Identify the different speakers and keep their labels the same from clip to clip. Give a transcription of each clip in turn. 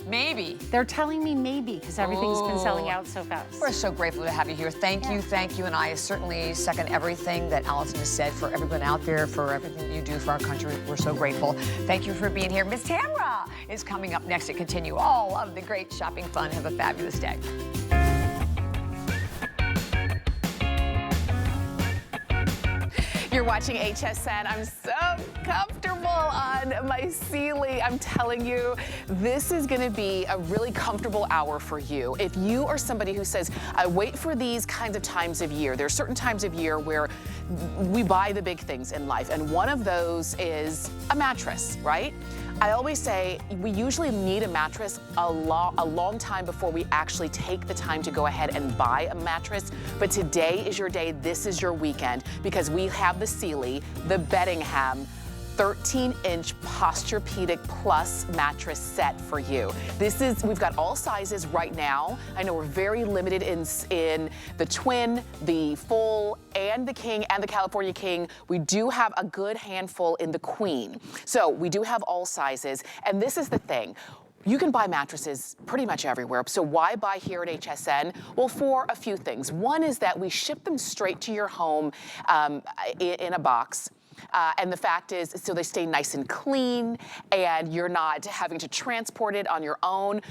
Speaker 1: Maybe.
Speaker 2: They're telling me maybe, because everything's been selling out so fast.
Speaker 1: We're so grateful to have you here. Thank you, and I certainly second everything that Allison has said for everyone out there, for everything you do for our country. We're so grateful. Thank you for being here. Miss Tamra is coming up next to continue all of the great shopping fun. Have a fabulous day.
Speaker 3: You're watching HSN. I'm so comfortable on my Sealy. I'm telling you, this is gonna be a really comfortable hour for you. If you are somebody who says, I wait for these kinds of times of year, there are certain times of year where we buy the big things in life, and one of those is a mattress, right? I always say we usually need a mattress a long time before we actually take the time to go ahead and buy a mattress. But today is your day, this is your weekend, because we have the Sealy, the Beddingham 13-inch Posturepedic Plus mattress set for you. We've got all sizes right now. I know we're very limited in the twin, the full, and the king, and the California king. We do have a good handful in the queen. So we do have all sizes, and this is the thing. You can buy mattresses pretty much everywhere. So why buy here at HSN? Well, for a few things. One is that we ship them straight to your home in a box. And the fact is, so they stay nice and clean, and you're not having to transport it on your own.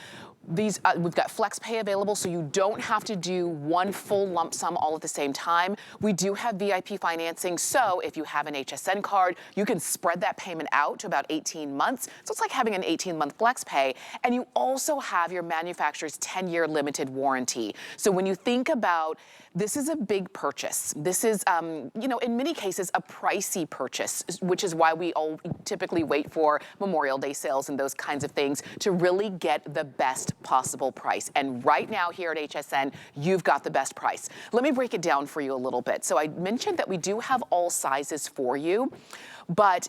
Speaker 3: We've got flex pay available, so you don't have to do one full lump sum all at the same time. We do have VIP financing, so if you have an HSN card, you can spread that payment out to about 18 months. So it's like having an 18-month flex pay. And you also have your manufacturer's 10-year limited warranty. So when you think about, this is a big purchase. This is, you know, in many cases, a pricey purchase, which is why we all typically wait for Memorial Day sales and those kinds of things to really get the best possible price. And right now here at HSN, you've got the best price. Let me break it down for you a little bit. So I mentioned that we do have all sizes for you, but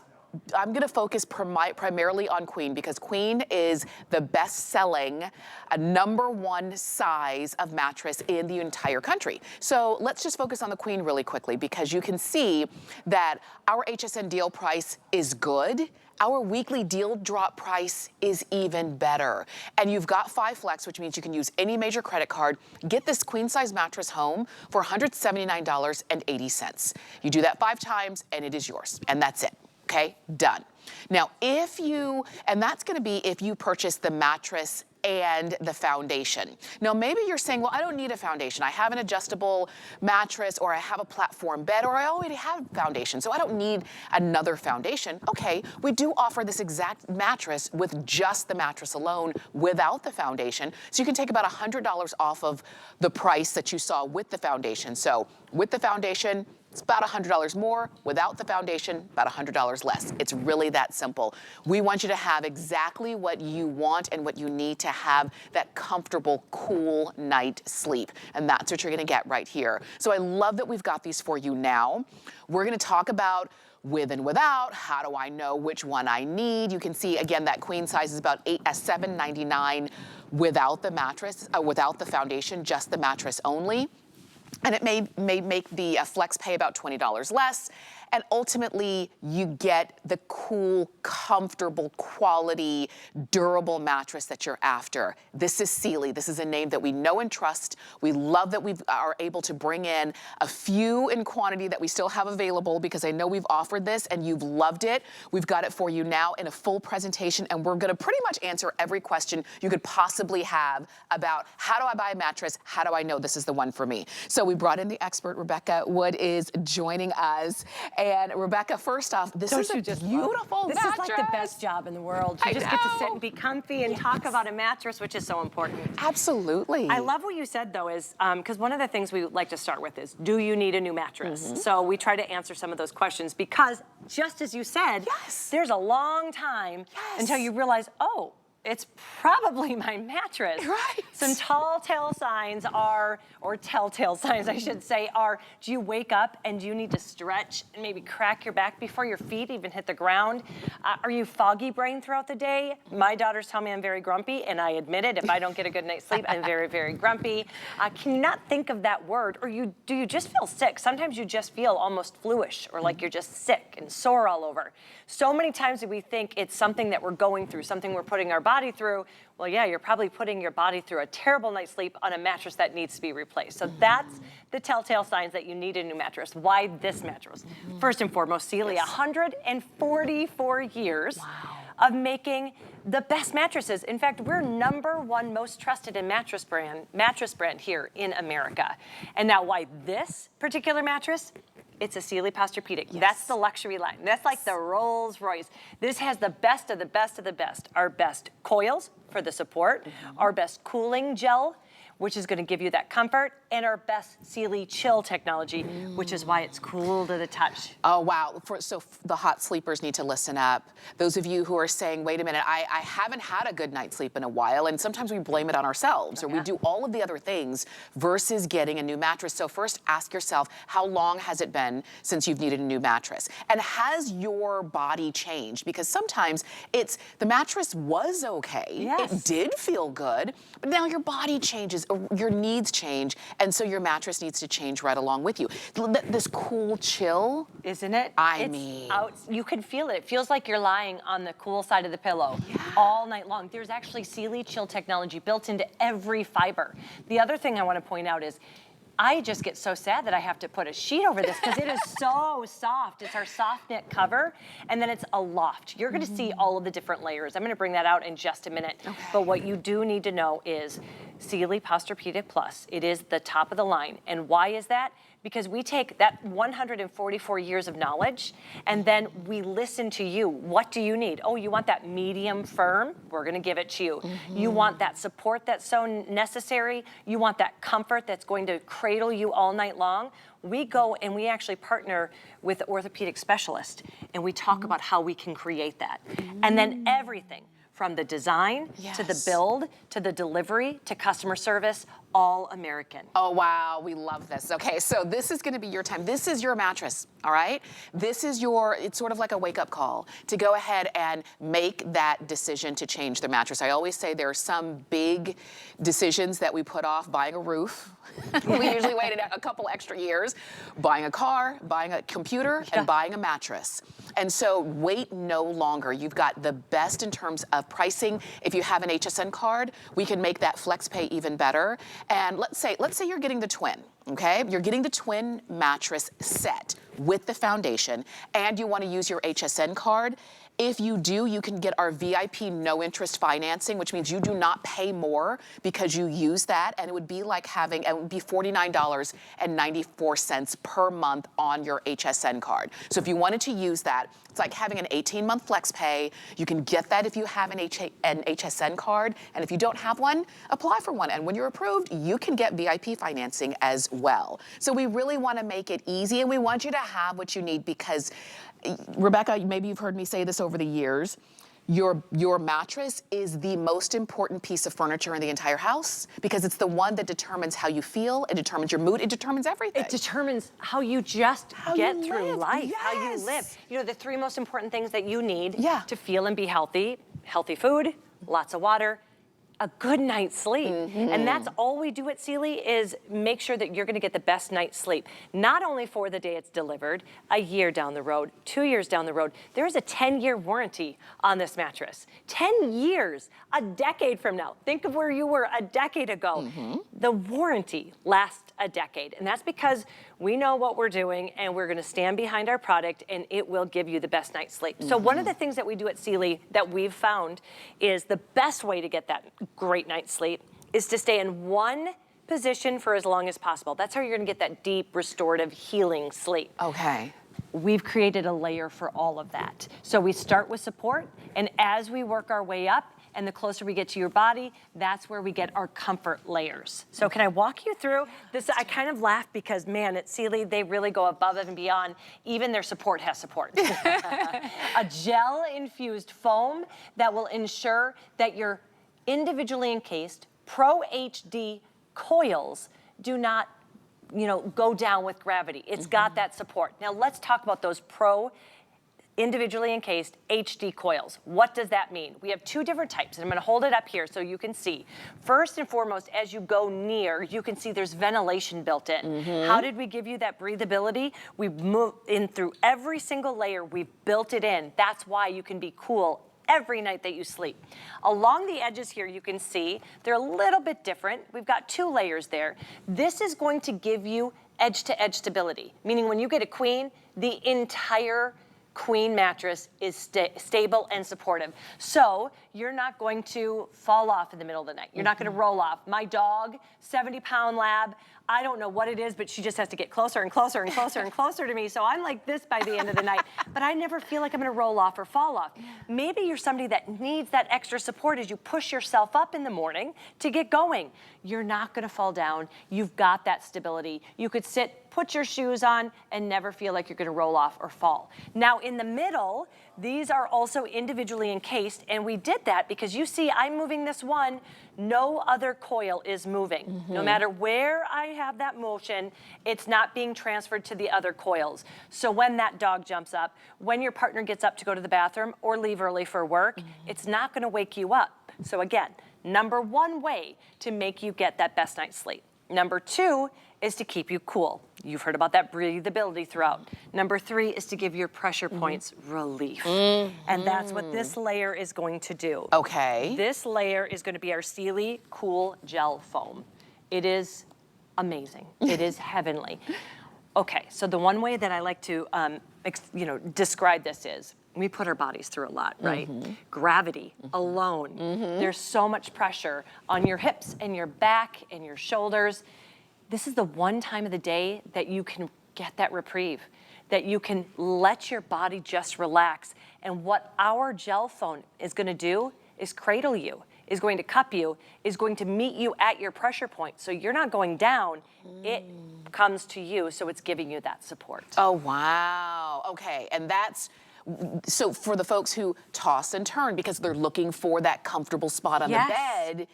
Speaker 3: I'm gonna focus primarily on queen, because queen is the best-selling #1 size of mattress in the entire country. So let's just focus on the queen really quickly, because you can see that our HSN deal price is good. Our weekly deal drop price is even better. And you've got 5 flex, which means you can use any major credit card. Get this queen size mattress home for $179.80. You do that 5 times and it is yours, and that's it. Okay, done. Now, and that's gonna be if you purchase the mattress and the foundation. Now, maybe you're saying, well, I don't need a foundation. I have an adjustable mattress, or I have a platform bed, or I already have foundation, so I don't need another foundation. Okay, we do offer this exact mattress with just the mattress alone without the foundation. So you can take about $100 off of the price that you saw with the foundation. So with the foundation, it's about $100 more. Without the foundation, about $100 less. It's really that simple. We want you to have exactly what you want and what you need to have that comfortable, cool night sleep. And that's what you're gonna get right here. So I love that we've got these for you now. We're gonna talk about with and without. How do I know which one I need? You can see, again, that queen size is about $799 without the mattress, without the foundation, just the mattress only. And it may make the flex pay about $20 less. And ultimately, you get the cool, comfortable, quality, durable mattress that you're after. This is Sealy. This is a name that we know and trust. We love that we are able to bring in a few in quantity that we still have available, because I know we've offered this and you've loved it. We've got it for you now in a full presentation, and we're gonna pretty much answer every question you could possibly have about how do I buy a mattress? How do I know this is the one for me? So we brought in the expert. Rebecca Wood is joining us. And Rebecca, first off, this is a beautiful mattress.
Speaker 4: This is like the best job in the world. You just get to sit and be comfy and talk about a mattress, which is so important.
Speaker 3: Absolutely.
Speaker 4: I love what you said, though, is because one of the things we like to start with is, do you need a new mattress? So we try to answer some of those questions, because just as you said, there's a long time until you realize, oh, it's probably my mattress.
Speaker 3: Right.
Speaker 4: Some telltale signs are, or telltale signs I should say, are, do you wake up and do you need to stretch and maybe crack your back before your feet even hit the ground? Are you foggy brain throughout the day? My daughters tell me I'm very grumpy, and I admit it. If I don't get a good night's sleep, I'm very, very grumpy. Can you not think of that word? Or do you just feel sick? Sometimes you just feel almost fluish, or like you're just sick and sore all over. So many times we think it's something that we're going through, something we're putting our body body through, well, yeah, you're probably putting your body through a terrible night's sleep on a mattress that needs to be replaced. So that's the telltale signs that you need a new mattress. Why this mattress? First and foremost, Sealy, 144 years of making the best mattresses. In fact, we're #1 most trusted in mattress brand here in America. And now why this particular mattress? It's a Sealy Posturepedic. That's the luxury line. That's like the Rolls Royce. This has the best of the best of the best. Our best coils for the support, our best cooling gel, which is going to give you that comfort, and our best Sealy chill technology, which is why it's cool to the touch.
Speaker 3: Oh, wow. So the hot sleepers need to listen up. Those of you who are saying, wait a minute, I haven't had a good night's sleep in a while, and sometimes we blame it on ourselves, or we do all of the other things versus getting a new mattress. So first ask yourself, how long has it been since you've needed a new mattress? And has your body changed? Because sometimes the mattress was okay. It did feel good, but now your body changes, your needs change, and so your mattress needs to change right along with you. This cool chill.
Speaker 4: Isn't it?
Speaker 3: I mean.
Speaker 4: You can feel it. It feels like you're lying on the cool side of the pillow all night long. There's actually Sealy chill technology built into every fiber. The other thing I want to point out is I just get so sad that I have to put a sheet over this because it is so soft. It's our soft knit cover, and then it's a loft. You're going to see all of the different layers. I'm going to bring that out in just a minute. But what you do need to know is Sealy Posturepedic Plus. It is the top of the line. And why is that? Because we take that 144 years of knowledge and then we listen to you. What do you need? Oh, you want that medium firm? We're going to give it to you. You want that support that's so necessary? You want that comfort that's going to cradle you all night long? We go and we actually partner with orthopedic specialists and we talk about how we can create that. And then everything from the design to the build to the delivery to customer service, all American.
Speaker 3: Oh, wow, we love this. Okay, so this is gonna be your time. This is your mattress, all right? This is it's sort of like a wake-up call to go ahead and make that decision to change the mattress. I always say there are some big decisions that we put off, buying a roof. We usually wait a couple extra years. Buying a car, buying a computer, and buying a mattress. And so wait no longer. You've got the best in terms of pricing. If you have an HSN card, we can make that flex pay even better. And let's say you're getting the twin, okay? You're getting the twin mattress set with the foundation, and you want to use your HSN card. If you do, you can get our VIP no interest financing, which means you do not pay more because you use that, and it would be like it would be $49.94 per month on your HSN card. So if you wanted to use that, it's like having an 18-month flex pay. You can get that if you have an HSN card, and if you don't have one, apply for one. And when you're approved, you can get VIP financing as well. So we really want to make it easy, and we want you to have what you need because Rebecca, maybe you've heard me say this over the years, your mattress is the most important piece of furniture in the entire house because it's the one that determines how you feel, it determines your mood, it determines everything.
Speaker 4: It determines how you get through life, how you live. You know, the 3 most important things that you need to feel and be healthy: healthy food, lots of water, a good night's sleep. And that's all we do at Sealy is make sure that you're gonna get the best night's sleep. Not only for the day it's delivered, a year down the road, 2 years down the road. There's a 10-year warranty on this mattress. 10 years, a decade from now. Think of where you were a decade ago. The warranty lasts a decade. And that's because we know what we're doing and we're gonna stand behind our product and it will give you the best night's sleep. So one of the things that we do at Sealy that we've found is the best way to get that great night's sleep is to stay in one position for as long as possible. That's how you're gonna get that deep, restorative, healing sleep.
Speaker 3: Okay.
Speaker 4: We've created a layer for all of that. So we start with support, and as we work our way up, and the closer we get to your body, that's where we get our comfort layers. So can I walk you through this? I kind of laugh because, man, at Sealy, they really go above and beyond. Even their support has support. A gel-infused foam that will ensure that your individually encased Pro HD coils do not go down with gravity. It's got that support. Now let's talk about those Pro individually encased HD coils. What does that mean? We have 2 different types, and I'm gonna hold it up here so you can see. First and foremost, as you go near, you can see there's ventilation built in. How did we give you that breathability? We moved in through every single layer, we've built it in. That's why you can be cool every night that you sleep. Along the edges here, you can see they're a little bit different. We've got 2 layers there. This is going to give you edge-to-edge stability, meaning when you get a queen, the entire queen mattress is stable and supportive. So you're not going to fall off in the middle of the night. You're not going to roll off. My dog, 70-pound lab, I don't know what it is, but she just has to get closer and closer and closer and closer to me. So I'm like this by the end of the night, but I never feel like I'm gonna roll off or fall off. Maybe you're somebody that needs that extra support as you push yourself up in the morning to get going. You're not gonna fall down. You've got that stability. You could sit, put your shoes on, and never feel like you're gonna roll off or fall. Now in the middle, these are also individually encased, and we did that because you see I'm moving this one, no other coil is moving. No matter where I have that motion, it's not being transferred to the other coils. So when that dog jumps up, when your partner gets up to go to the bathroom or leave early for work, it's not gonna wake you up. So again, number 1 way to make you get that best night's sleep. Number 2 is to keep you cool. You've heard about that breathability throughout. Number 3 is to give your pressure points relief. And that's what this layer is going to do.
Speaker 3: Okay.
Speaker 4: This layer is going to be our Sealy Cool Gel Foam. It is amazing. It is heavenly. Okay, so the one way that I like to describe this is, we put our bodies through a lot, right? Gravity alone. There's so much pressure on your hips and your back and your shoulders. This is the one time of the day that you can get that reprieve, that you can let your body just relax. And what our gel foam is gonna do is cradle you, is going to cup you, is going to meet you at your pressure point. So you're not going down, it comes to you, so it's giving you that support.
Speaker 3: Oh, wow. Okay, and that's, so for the folks who toss and turn because they're looking for that comfortable spot on the bed,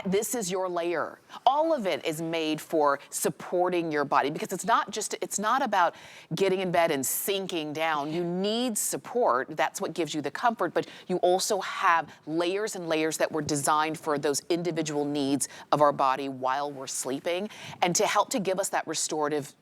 Speaker 3: this is your layer. All of it is made for supporting your body because it's not about getting in bed and sinking down. You need support. That's what gives you the comfort, but you also have layers and layers that were designed for those individual needs of our body while we're sleeping and to help to give us that restorative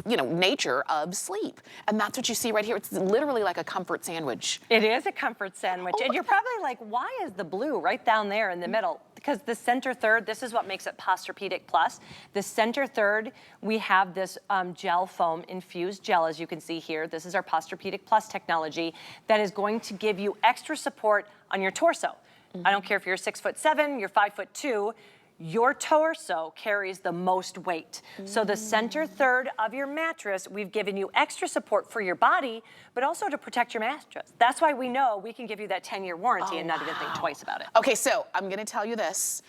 Speaker 3: nature of sleep. And that's what you see right here. It's literally like a comfort sandwich.
Speaker 4: It is a comfort sandwich. And you're probably like, why is the blue right down there in the middle? Because the center third, this is what makes it Posturepedic Plus. The center third, we have this gel foam, infused gel, as you can see here. This is our Posturepedic Plus technology that is going to give you extra support on your torso. I don't care if you're 6'7", you're 5'2", your torso carries the most weight. So the center third of your mattress, we've given you extra support for your body, but also to protect your mattress. That's why we know we can give you that 10-year warranty and not even think twice about it.
Speaker 3: Okay, so I'm gonna tell you this.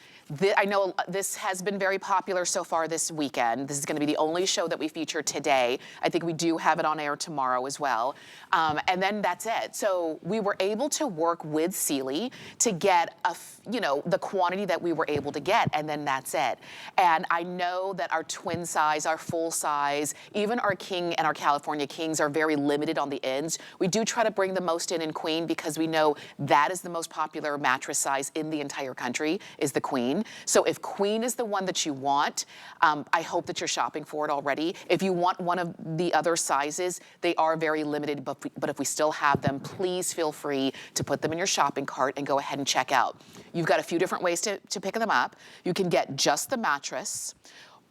Speaker 3: I know this has been very popular so far this weekend. This is gonna be the only show that we feature today. I think we do have it on air tomorrow as well. And then that's it. So we were able to work with Sealy to get the quantity that we were able to get, and then that's it. And I know that our twin size, our full size, even our king and our California kings are very limited on the ends. We do try to bring the most in queen because we know that is the most popular mattress size in the entire country, is the queen. So if queen is the one that you want, I hope that you're shopping for it already. If you want one of the other sizes, they are very limited, but if we still have them, please feel free to put them in your shopping cart and go ahead and check out. You've got a few different ways to pick them up. You can get just the mattress,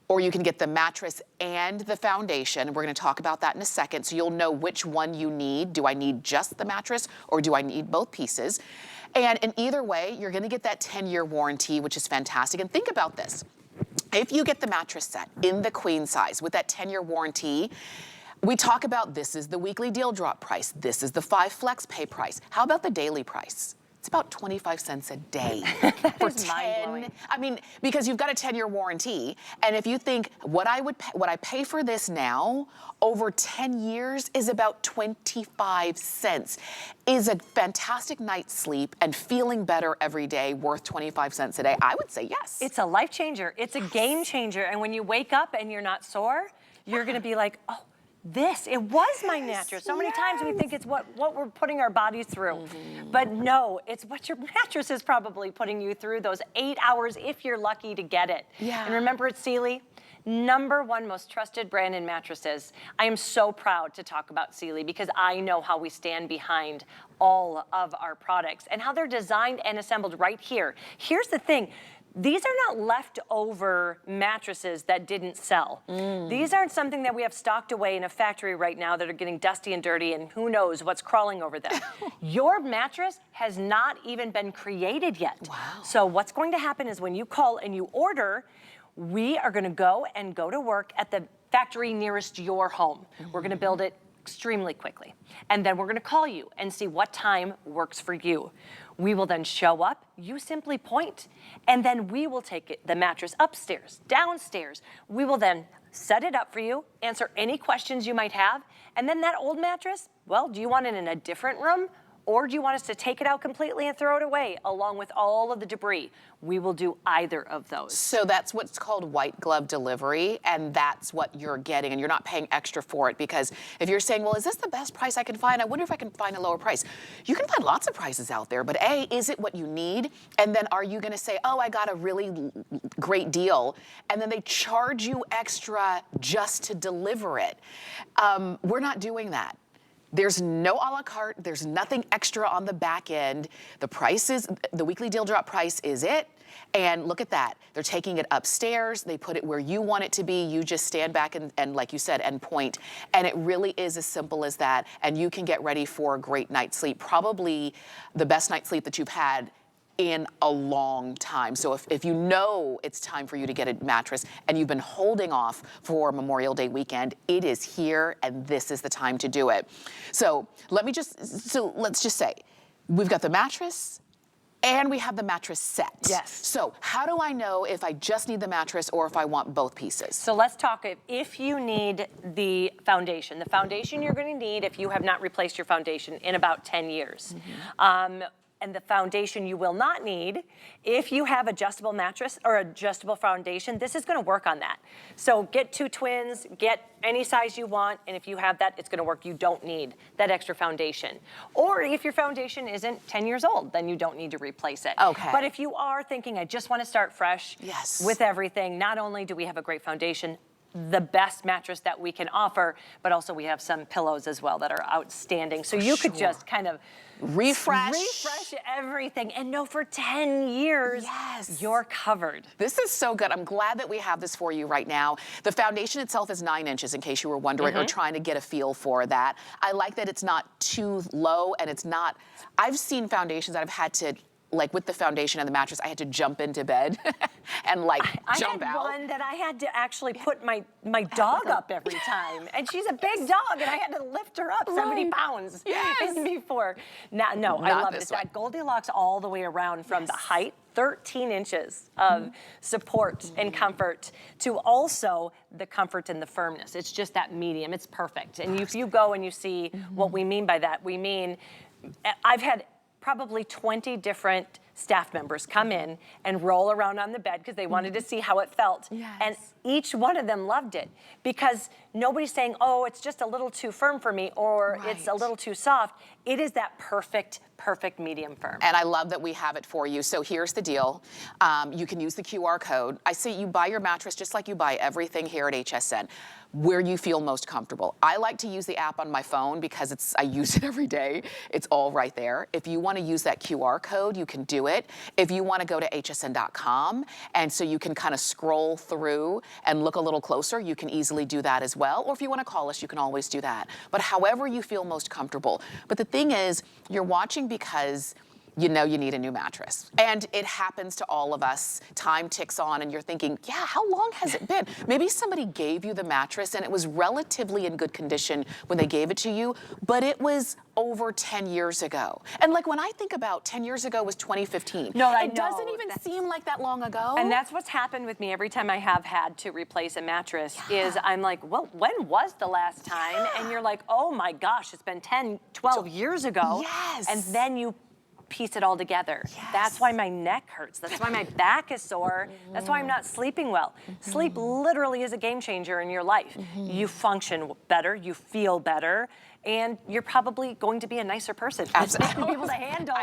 Speaker 3: or you can get the mattress and the foundation. We're gonna talk about that in a second, so you'll know which one you need. Do I need just the mattress, or do I need both pieces? And in either way, you're gonna get that 10-year warranty, which is fantastic. And think about this. If you get the mattress set in the queen size with that 10-year warranty, we talk about this is the weekly deal drop price. This is the 5 flex pay price. How about the daily price? It's about 25 cents a day for 10. I mean, because you've got a 10-year warranty, and if you think what I pay for this now over 10 years is about 25 cents. Is a fantastic night's sleep and feeling better every day worth 25 cents a day? I would say yes.
Speaker 4: It's a life changer. It's a game changer. And when you wake up and you're not sore, you're gonna be like, oh, it was my mattress. So many times we think it's what we're putting our bodies through. But no, it's what your mattress is probably putting you through those 8 hours if you're lucky to get it.
Speaker 3: Yeah.
Speaker 4: And remember, it's Sealy, #1 most trusted brand in mattresses. I am so proud to talk about Sealy because I know how we stand behind all of our products and how they're designed and assembled right here. Here's the thing. These are not leftover mattresses that didn't sell. These aren't something that we have stocked away in a factory right now that are getting dusty and dirty and who knows what's crawling over them. Your mattress has not even been created yet.
Speaker 3: Wow.
Speaker 4: So what's going to happen is when you call and you order, we are gonna go to work at the factory nearest your home. We're gonna build it extremely quickly. And then we're gonna call you and see what time works for you. We will then show up, you simply point, and then we will take the mattress upstairs, downstairs. We will then set it up for you, answer any questions you might have, and then that old mattress, well, do you want it in a different room? Or do you want us to take it out completely and throw it away along with all of the debris? We will do either of those.
Speaker 3: So that's what's called white glove delivery, and that's what you're getting, and you're not paying extra for it, because if you're saying, well, is this the best price I can find? I wonder if I can find a lower price. You can find lots of prices out there, but A, is it what you need? And then are you gonna say, oh, I got a really great deal, and then they charge you extra just to deliver it? We're not doing that. There's no a la carte, there's nothing extra on the back end. The price is, the weekly deal drop price is it. And look at that, they're taking it upstairs, they put it where you want it to be, you just stand back and like you said, and point. And it really is as simple as that, and you can get ready for a great night's sleep, probably the best night's sleep that you've had in a long time. So if you know it's time for you to get a mattress and you've been holding off for Memorial Day weekend, it is here and this is the time to do it. So let's just say, we've got the mattress and we have the mattress set.
Speaker 4: Yes.
Speaker 3: So how do I know if I just need the mattress or if I want both pieces?
Speaker 4: So let's talk if you need the foundation. The foundation you're gonna need if you have not replaced your foundation in about 10 years. And the foundation you will not need if you have adjustable mattress or adjustable foundation. This is gonna work on that. So get 2 twins, get any size you want, and if you have that, it's gonna work. You don't need that extra foundation. Or if your foundation isn't 10 years old, then you don't need to replace it.
Speaker 3: Okay.
Speaker 4: But if you are thinking, I just wanna start fresh with everything, not only do we have a great foundation, the best mattress that we can offer, but also we have some pillows as well that are outstanding. So you could just kind of refresh everything and know for 10 years, you're covered.
Speaker 3: This is so good. I'm glad that we have this for you right now. The foundation itself is 9 inches in case you were wondering or trying to get a feel for that. I like that it's not too low and it's not, I've seen foundations that I've had to, like with the foundation and the mattress, I had to jump into bed and like jump out.
Speaker 4: I had one that I had to actually put my dog up every time. And she's a big dog and I had to lift her up 70 pounds before. Now, no, I love this. That Goldilocks all the way around from the height, 13 inches of support and comfort to also the comfort and the firmness. It's just that medium, it's perfect. And if you go and you see what we mean by that, we mean, I've had probably 20 different staff members come in and roll around on the bed because they wanted to see how it felt. And each one of them loved it because nobody's saying, oh, it's just a little too firm for me or it's a little too soft. It is that perfect medium firm.
Speaker 3: And I love that we have it for you. So here's the deal. You can use the QR code. I say you buy your mattress just like you buy everything here at HSN, where you feel most comfortable. I like to use the app on my phone because I use it every day. It's all right there. If you want to use that QR code, you can do it. If you want to go to hsn.com and so you can kind of scroll through and look a little closer, you can easily do that as well. Or if you want to call us, you can always do that. But however you feel most comfortable. But the thing is, you're watching because you know you need a new mattress. And it happens to all of us. Time ticks on and you're thinking, yeah, how long has it been? Maybe somebody gave you the mattress and it was relatively in good condition when they gave it to you, but it was over 10 years ago. And like when I think about 10 years ago was 2015.
Speaker 4: No, I know.
Speaker 3: It doesn't even seem like that long ago.
Speaker 4: And that's what's happened with me every time I have had to replace a mattress is I'm like, well, when was the last time? And you're like, oh my gosh, it's been 10, 12 years ago.
Speaker 3: Yes.
Speaker 4: And then you piece it all together. That's why my neck hurts. That's why my back is sore. That's why I'm not sleeping well. Sleep literally is a game changer in your life. You function better, you feel better, and you're probably going to be a nicer person.
Speaker 3: Absolutely.
Speaker 4: You'll be able to handle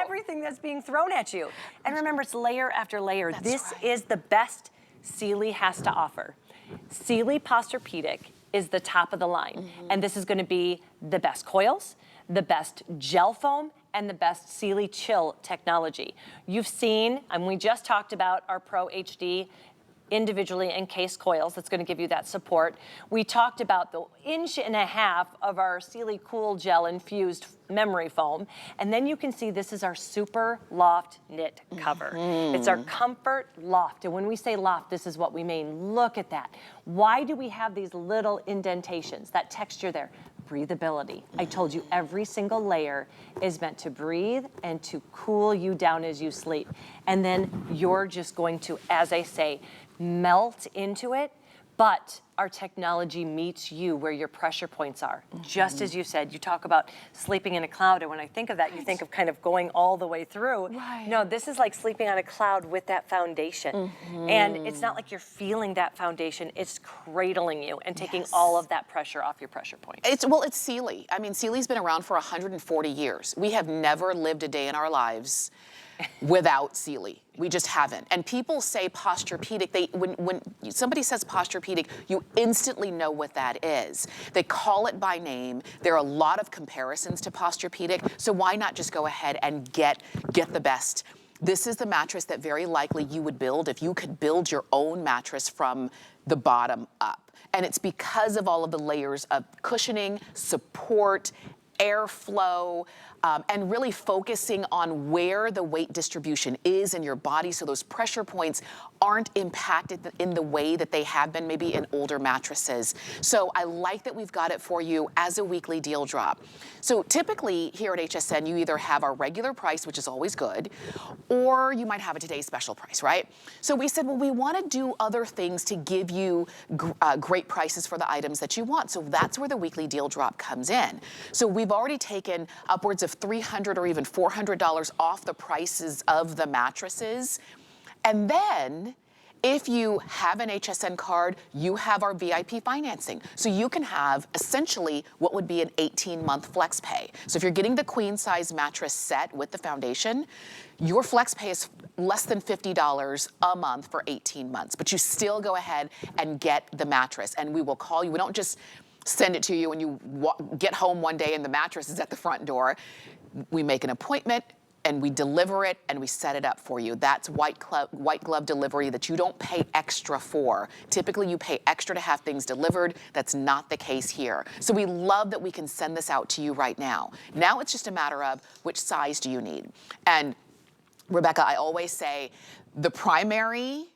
Speaker 4: everything that's being thrown at you. And remember, it's layer after layer. This is the best Sealy has to offer. Sealy Posturepedic is the top of the line. And this is gonna be the best coils, the best gel foam, and the best Sealy Chill technology. You've seen, and we just talked about our Pro HD individually encased coils. That's gonna give you that support. We talked about the 1.5 inches of our Sealy Cool Gel infused memory foam. And then you can see this is our Super Loft Knit cover. It's our Comfort Loft. And when we say loft, this is what we mean. Look at that. Why do we have these little indentations, that texture there? Breathability. I told you every single layer is meant to breathe and to cool you down as you sleep. And then you're just going to, as I say, melt into it, but our technology meets you where your pressure points are. Just as you said, you talk about sleeping in a cloud, and when I think of that, you think of kind of going all the way through. No, this is like sleeping on a cloud with that foundation. And it's not like you're feeling that foundation, it's cradling you and taking all of that pressure off your pressure point.
Speaker 3: It's Sealy. I mean, Sealy's been around for 140 years. We have never lived a day in our lives without Sealy. We just haven't. And people say Posturepedic, when somebody says Posturepedic, you instantly know what that is. They call it by name. There are a lot of comparisons to Posturepedic, so why not just go ahead and get the best? This is the mattress that very likely you would build if you could build your own mattress from the bottom up. And it's because of all of the layers of cushioning, support, airflow, and really focusing on where the weight distribution is in your body so those pressure points aren't impacted in the way that they have been maybe in older mattresses. So I like that we've got it for you as a weekly deal drop. So typically here at HSN, you either have our regular price, which is always good, or you might have a today's special price, right? So we said, well, we want to do other things to give you great prices for the items that you want. So that's where the weekly deal drop comes in. So we've already taken upwards of $300 or even $400 off the prices of the mattresses. And then if you have an HSN card, you have our VIP financing. So you can have essentially what would be an 18-month flex pay. So if you're getting the queen size mattress set with the foundation, your flex pay is less than $50 a month for 18 months. But you still go ahead and get the mattress, and we will call you. We don't just send it to you and you get home one day and the mattress is at the front door. We make an appointment and we deliver it and we set it up for you. That's white glove delivery that you don't pay extra for. Typically you pay extra to have things delivered. That's not the case here. So we love that we can send this out to you right now. Now it's just a matter of which size do you need. And Rebecca, I always say the primary,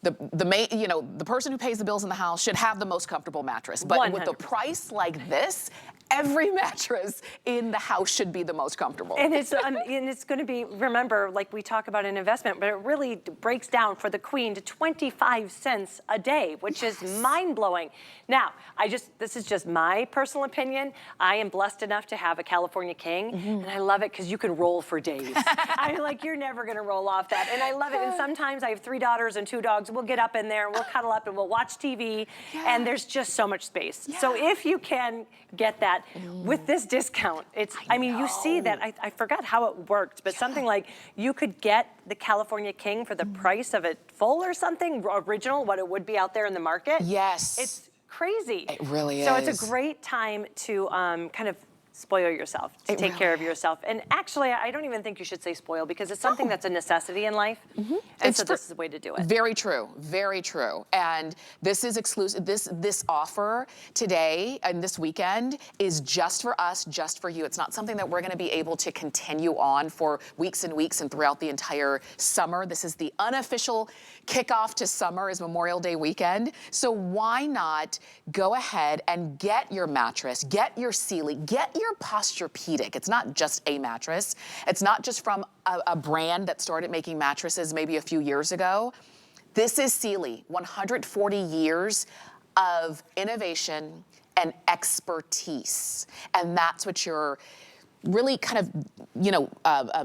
Speaker 3: the main, you know, the person who pays the bills in the house should have the most comfortable mattress. But
Speaker 4: 100%.
Speaker 3: With a price like this, every mattress in the house should be the most comfortable.
Speaker 4: And it's going to be, remember, like we talk about an investment, but it really breaks down for the queen to 25 cents a day, which is mind-blowing. Now, this is just my personal opinion. I am blessed enough to have a California King, and I love it because you can roll for days. I'm like, you're never going to roll off that, and I love it. And sometimes I have 3 daughters and 2 dogs. We'll get up in there and we'll cuddle up and we'll watch TV, and there's just so much space. So if you can get that with this discount, I mean, you see that, I forgot how it worked, but something like you could get the California King for the price of a full or something, original, what it would be out there in the market.
Speaker 3: Yes.
Speaker 4: It's crazy.
Speaker 3: It really is.
Speaker 4: So it's a great time to kind of spoil yourself, to take care of yourself. And actually, I don't even think you should say spoil because it's something that's a necessity in life. And so this is the way to do it.
Speaker 3: Very true, very true. And this is exclusive, this offer today and this weekend is just for us, just for you. It's not something that we're gonna be able to continue on for weeks and weeks and throughout the entire summer. This is the unofficial kickoff to summer is Memorial Day weekend. So why not go ahead and get your mattress, get your Sealy, get your Posturepedic. It's not just a mattress. It's not just from a brand that started making mattresses maybe a few years ago. This is Sealy, 140 years of innovation and expertise. And that's what you're really kind of, you know,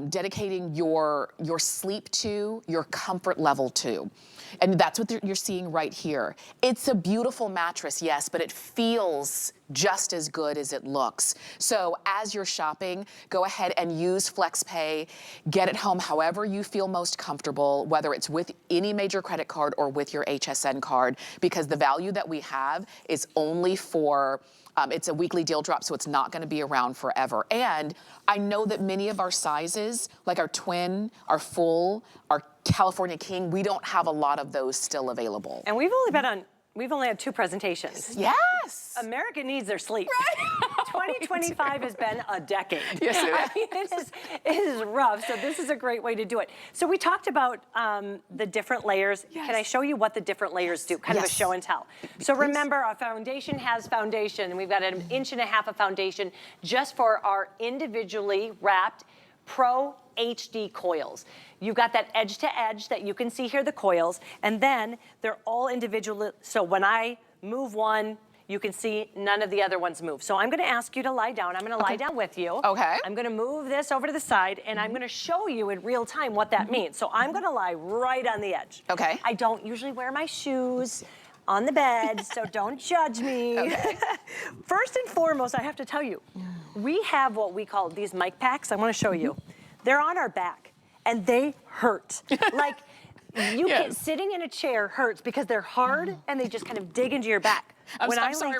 Speaker 3: dedicating your sleep to, your comfort level to. And that's what you're seeing right here. It's a beautiful mattress, yes, but it feels just as good as it looks. So as you're shopping, go ahead and use FlexPay. Get it home however you feel most comfortable, whether it's with any major credit card or with your HSN card, because the value that we have is only for it's a weekly deal drop, so it's not gonna be around forever. And I know that many of our sizes, like our twin, our full, our California King, we don't have a lot of those still available.
Speaker 4: And we've only had 2 presentations.
Speaker 3: Yes.
Speaker 4: America needs their sleep.
Speaker 3: Right.
Speaker 4: 2025 has been a decade.
Speaker 3: Yes, it is.
Speaker 4: I mean, it is rough, so this is a great way to do it. So we talked about the different layers.
Speaker 3: Yes.
Speaker 4: Can I show you what the different layers do? Kind of a show and tell. So remember, our foundation has foundation, and we've got an 1.5 inch of foundation just for our individually wrapped Pro HD coils. You've got that edge to edge that you can see here, the coils, and then they're all individual. So when I move one, you can see none of the other ones move. So I'm gonna ask you to lie down. I'm gonna lie down with you.
Speaker 3: Okay.
Speaker 4: I'm gonna move this over to the side, and I'm gonna show you in real time what that means. So I'm gonna lie right on the edge.
Speaker 3: Okay.
Speaker 4: I don't usually wear my shoes on the bed, so don't judge me.
Speaker 3: Okay.
Speaker 4: First and foremost, I have to tell you, we have what we call these mic packs. I wanna show you. They're on our back, and they hurt. Like, you can, sitting in a chair hurts because they're hard and they just kind of dig into your back.
Speaker 3: I'm sorry,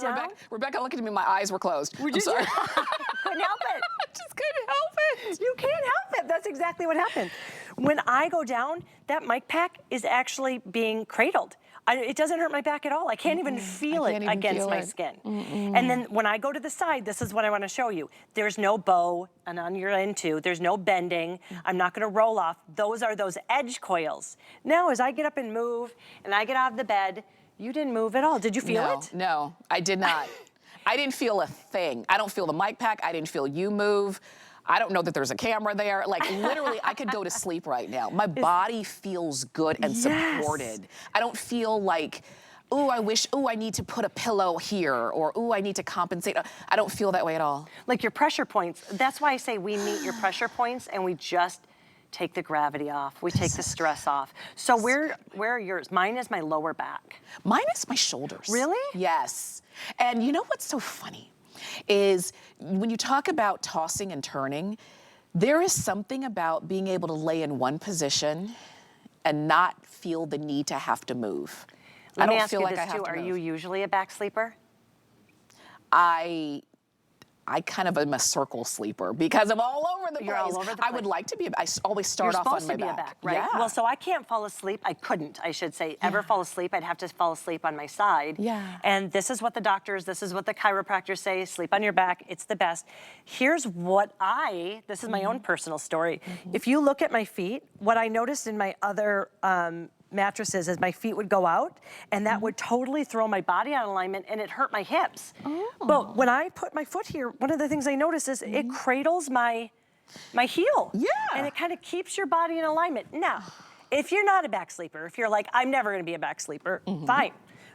Speaker 3: Rebecca looked at me, my eyes were closed. I'm sorry.
Speaker 4: Couldn't help it.
Speaker 3: I just couldn't help it.
Speaker 4: You can't help it. That's exactly what happened. When I go down, that mic pack is actually being cradled. It doesn't hurt my back at all. I can't even feel it against my skin. And then when I go to the side, this is what I want to show you. There's no bow, and on your end too, there's no bending. I'm not going to roll off. Those are those edge coils. Now, as I get up and move, and I get out of the bed, you didn't move at all. Did you feel it?
Speaker 3: No, I did not. I didn't feel a thing. I don't feel the mic pack. I didn't feel you move. I don't know that there's a camera there. Like, literally, I could go to sleep right now. My body feels good and supported. I don't feel like, ooh, I need to put a pillow here, or ooh, I need to compensate. I don't feel that way at all.
Speaker 4: Like your pressure points. That's why I say we meet your pressure points and we just take the gravity off. We take the stress off. So where are yours? Mine is my lower back.
Speaker 3: Mine is my shoulders.
Speaker 4: Really?
Speaker 3: Yes. And you know what's so funny? Is when you talk about tossing and turning, there is something about being able to lay in one position and not feel the need to have to move.
Speaker 4: Let me ask you this too. Are you usually a back sleeper?
Speaker 3: I kind of am a circle sleeper because I'm all over the place.
Speaker 4: You're all over the place.
Speaker 3: I would like to be, I always start off on my back.
Speaker 4: You're supposed to be a back, right?
Speaker 3: Yeah.
Speaker 4: Well, so I can't fall asleep. I couldn't, I should say, ever fall asleep. I'd have to fall asleep on my side.
Speaker 3: Yeah.
Speaker 4: And this is what the doctors, this is what the chiropractors say, sleep on your back, it's the best. Here's what this is my own personal story. If you look at my feet, what I noticed in my other mattresses as my feet would go out, and that would totally throw my body out of alignment, and it hurt my hips. But when I put my foot here, one of the things I notice is it cradles my heel. Yeah. And it kind of keeps your body in alignment. Now, if you're not a back sleeper, if you're like, I'm never gonna be a back sleeper, fine.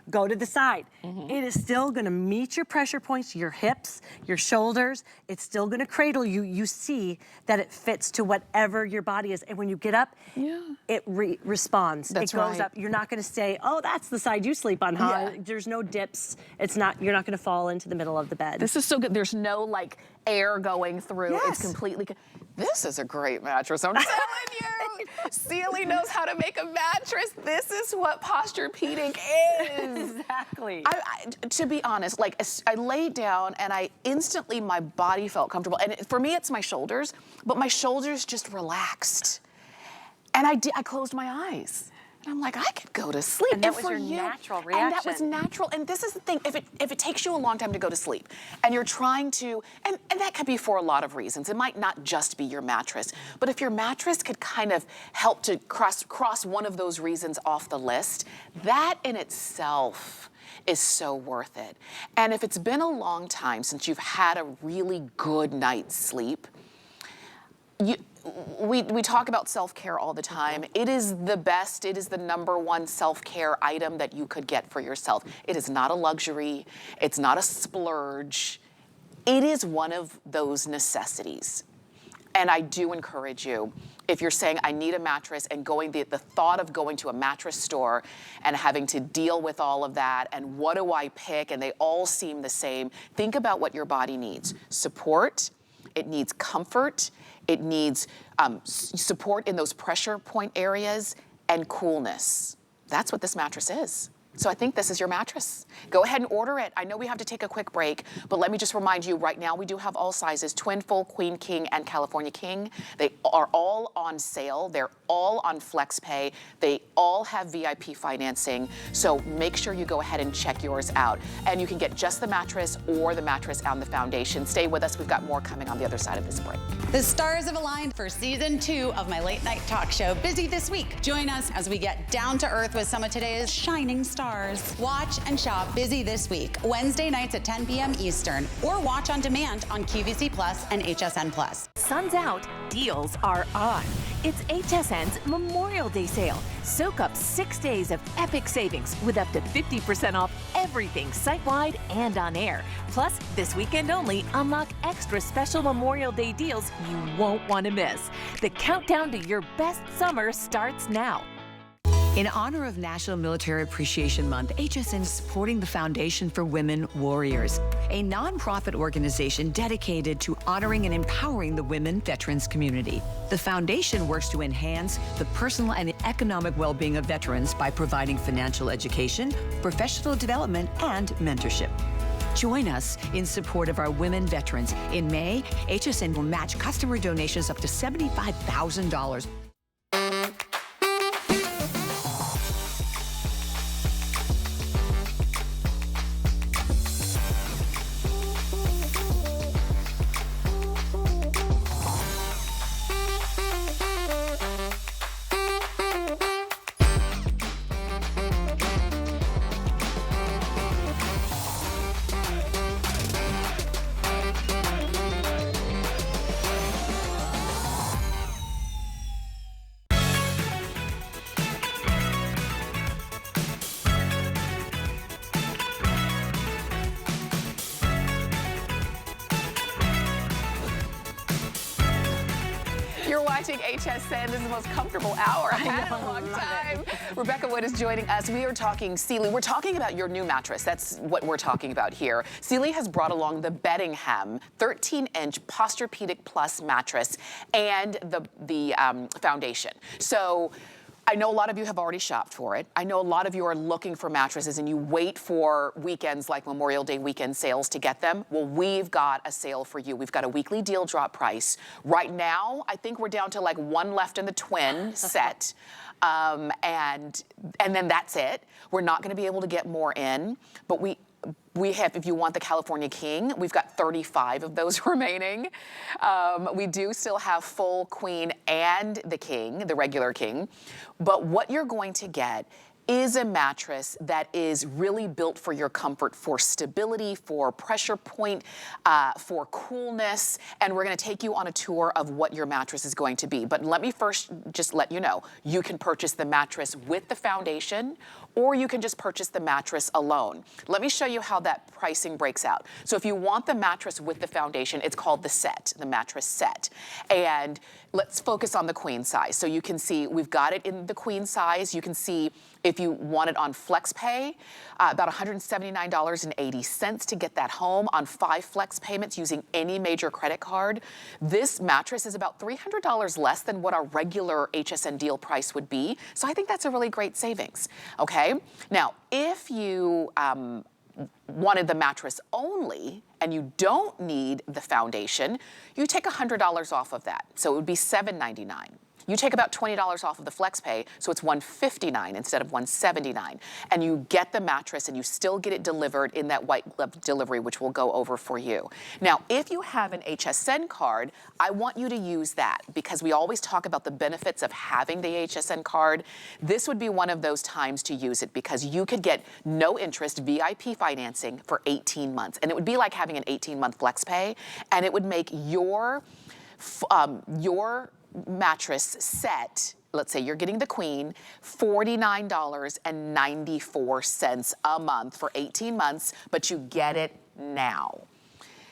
Speaker 4: Go to the side. It is still gonna meet your pressure points, your hips, your shoulders. It's still gonna cradle you. You see that it fits to whatever your body is. And when you get up, it responds. It goes up. You're not gonna say, oh, that's the side you sleep on, huh? Yeah. There's no dips. You're not gonna fall into the middle of the bed.
Speaker 3: This is so good. There's no like air going through.
Speaker 4: Yes.
Speaker 3: It's completely, this is a great mattress. I'm telling you. Sealy knows how to make a mattress. This is what Posturepedic is.
Speaker 4: Exactly.
Speaker 3: To be honest, like I laid down and instantly my body felt comfortable. And for me, it's my shoulders, but my shoulders just relaxed. And I closed my eyes. And I'm like, I could go to sleep.
Speaker 4: And that was your natural reaction.
Speaker 3: And that was natural. And this is the thing, if it takes you a long time to go to sleep, and you're trying to, and that could be for a lot of reasons. It might not just be your mattress, but if your mattress could kind of help to cross one of those reasons off the list, that in itself is so worth it. And if it's been a long time since you've had a really good night's sleep, we talk about self-care all the time. It is the best, it is the #1 self-care item that you could get for yourself. It is not a luxury, it's not a splurge. It is one of those necessities. And I do encourage you, if you're saying, I need a mattress, and the thought of going to a mattress store and having to deal with all of that, and what do I pick, and they all seem the same, think about what your body needs. Support, it needs comfort, it needs support in those pressure point areas, and coolness. That's what this mattress is. So I think this is your mattress. Go ahead and order it. I know we have to take a quick break, but let me just remind you, right now we do have all sizes, twin, full, queen, king, and California king. They are all on sale. They're all on FlexPay. They all have VIP financing. So make sure you go ahead and check yours out. And you can get just the mattress or the mattress and the foundation. Stay with us. We've got more coming on the other side of this break.
Speaker 5: The stars have aligned for season 2 of my late night talk show, Busy This Week. Join us as we get down to earth with some of today's shining stars. Watch and shop Busy This Week, Wednesday nights at 10 p.m. Eastern, or watch on demand on QVC Plus and HSN Plus.
Speaker 6: Sun's out, deals are on. It's HSN's Memorial Day sale. Soak up 6 days of epic savings with up to 50% off everything site-wide and on air. Plus, this weekend only, unlock extra special Memorial Day deals you won't want to miss. The countdown to your best summer starts now.
Speaker 7: In honor of National Military Appreciation Month, HSN is supporting the Foundation for Women Warriors, a nonprofit organization dedicated to honoring and empowering the women veterans community. The foundation works to enhance the personal and economic well-being of veterans by providing financial education, professional development, and mentorship. Join us in support of our women veterans. In May, HSN will match customer donations up to $75,000.
Speaker 3: You're watching HSN. This is the most comfortable hour I've had in a long time. Rebecca Wood is joining us. We are talking Sealy. We're talking about your new mattress. That's what we're talking about here. Sealy has brought along the Beddingham 13-inch Posturepedic Plus mattress and the foundation. So I know a lot of you have already shopped for it. I know a lot of you are looking for mattresses and you wait for weekends like Memorial Day weekend sales to get them. Well, we've got a sale for you. We've got a weekly deal drop price. Right now, I think we're down to like one left in the twin set. And then that's it. We're not gonna be able to get more in, but we have, if you want the California King, we've got 35 of those remaining. We do still have full queen and the king, the regular king. But what you're going to get is a mattress that is really built for your comfort, for stability, for pressure point, for coolness, and we're gonna take you on a tour of what your mattress is going to be. But let me first just let you know, you can purchase the mattress with the foundation, or you can just purchase the mattress alone. Let me show you how that pricing breaks out. So if you want the mattress with the foundation, it's called the set, the mattress set. And let's focus on the queen size. So you can see we've got it in the queen size. You can see if you want it on FlexPay, about $179.80 to get that home on 5 flex payments using any major credit card. This mattress is about $300 less than what our regular HSN deal price would be. So I think that's a really great savings, okay? Now, if you wanted the mattress only and you don't need the foundation, you take $100 off of that. So it would be $799. You take about $20 off of the FlexPay, so it's $159 instead of $179. And you get the mattress and you still get it delivered in that white glove delivery, which we'll go over for you. Now, if you have an HSN card, I want you to use that because we always talk about the benefits of having the HSN card. This would be one of those times to use it because you could get no interest VIP financing for 18 months. And it would be like having an 18-month FlexPay, and it would make your mattress set, let's say you're getting the queen, $49.94 a month for 18 months, but you get it now.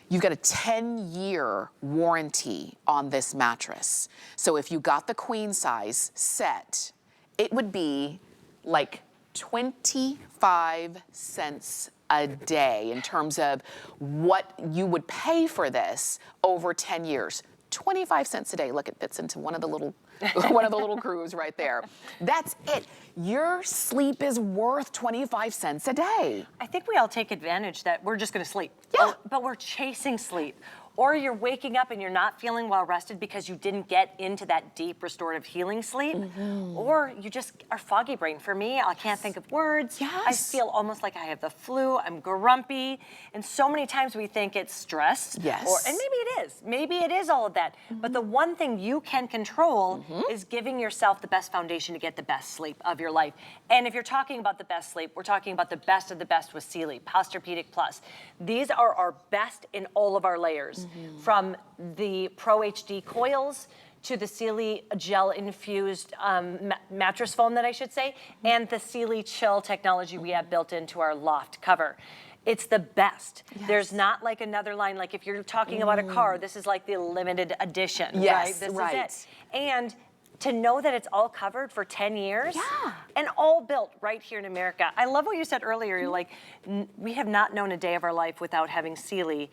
Speaker 3: You've got a 10-year warranty on this mattress. So if you got the queen size set, it would be like 25 cents a day in terms of what you would pay for this over 10 years. 25 cents a day. Look, it fits into one of the little grooves right there. That's it. Your sleep is worth 25 cents a day.
Speaker 4: I think we all take advantage that we're just gonna sleep.
Speaker 3: Yeah.
Speaker 4: But we're chasing sleep. Or you're waking up and you're not feeling well rested because you didn't get into that deep restorative healing sleep. Or you just are foggy brain. For me, I can't think of words.
Speaker 3: Yes.
Speaker 4: I feel almost like I have the flu. I'm grumpy. And so many times we think it's stress.
Speaker 3: Yes.
Speaker 4: And maybe it is. Maybe it is all of that. But the one thing you can control is giving yourself the best foundation to get the best sleep of your life. And if you're talking about the best sleep, we're talking about the best of the best with Sealy, Posturepedic Plus. These are our best in all of our layers. From the Pro HD coils to the Sealy gel infused mattress foam that I should say, and the Sealy chill technology we have built into our loft cover. It's the best.
Speaker 3: Yes.
Speaker 4: There's not like another line, like if you're talking about a car, this is like the limited edition,
Speaker 3: Yes,
Speaker 4: right? This
Speaker 3: right.
Speaker 4: is it. And to know that it's all covered for 10 years
Speaker 3: Yeah.
Speaker 4: and all built right here in America. I love what you said earlier. You're like, we have not known a day of our life without having Sealy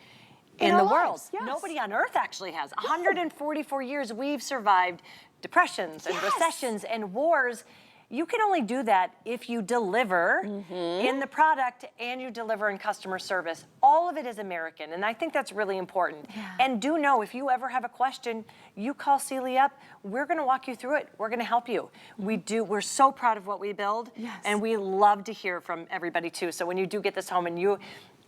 Speaker 4: in
Speaker 3: our
Speaker 4: the world.
Speaker 3: lives, yes.
Speaker 4: Nobody on earth actually has. 144 years we've survived depressions and recessions and wars. You can only do that if you deliver in the product and you deliver in customer service. All of it is American, and I think that's really important. And do know, if you ever have a question, you call Sealy up. We're gonna walk you through it. We're gonna help you. We're so proud of what we build, and we love to hear from everybody too. So when you do get this home and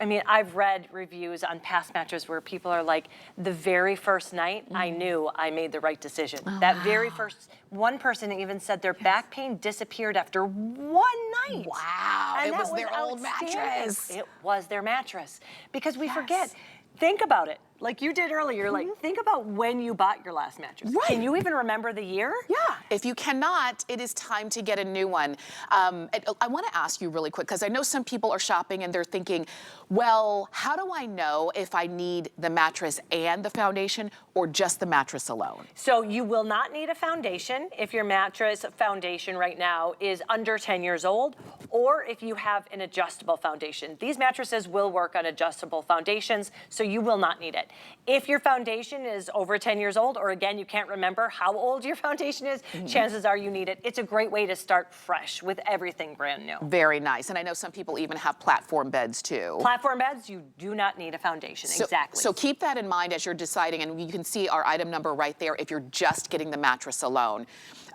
Speaker 4: I mean, I've read reviews on past matches where people are like, the very first night, I knew I made the right decision. That very first, one person even said their back pain disappeared after one night.
Speaker 3: Wow,
Speaker 4: And
Speaker 3: it
Speaker 4: that
Speaker 3: was their old
Speaker 4: outstanding.
Speaker 3: mattress.
Speaker 4: It was their mattress. Because we forget, think about it. Like you did earlier, like think about when you bought your last mattress.
Speaker 3: Right.
Speaker 4: Can you even remember the year?
Speaker 3: Yeah, if you cannot, it is time to get a new one. I want to ask you really quick, because I know some people are shopping and they're thinking, well, how do I know if I need the mattress and the foundation or just the mattress alone?
Speaker 4: So you will not need a foundation if your mattress foundation right now is under 10 years old, or if you have an adjustable foundation. These mattresses will work on adjustable foundations, so you will not need it. If your foundation is over 10 years old, or again, you can't remember how old your foundation is, chances are you need it. It's a great way to start fresh with everything brand new.
Speaker 3: Very nice. And I know some people even have platform beds too.
Speaker 4: Platform beds, you do not need a foundation, exactly.
Speaker 3: So keep that in mind as you're deciding, and you can see our item number right there if you're just getting the mattress alone.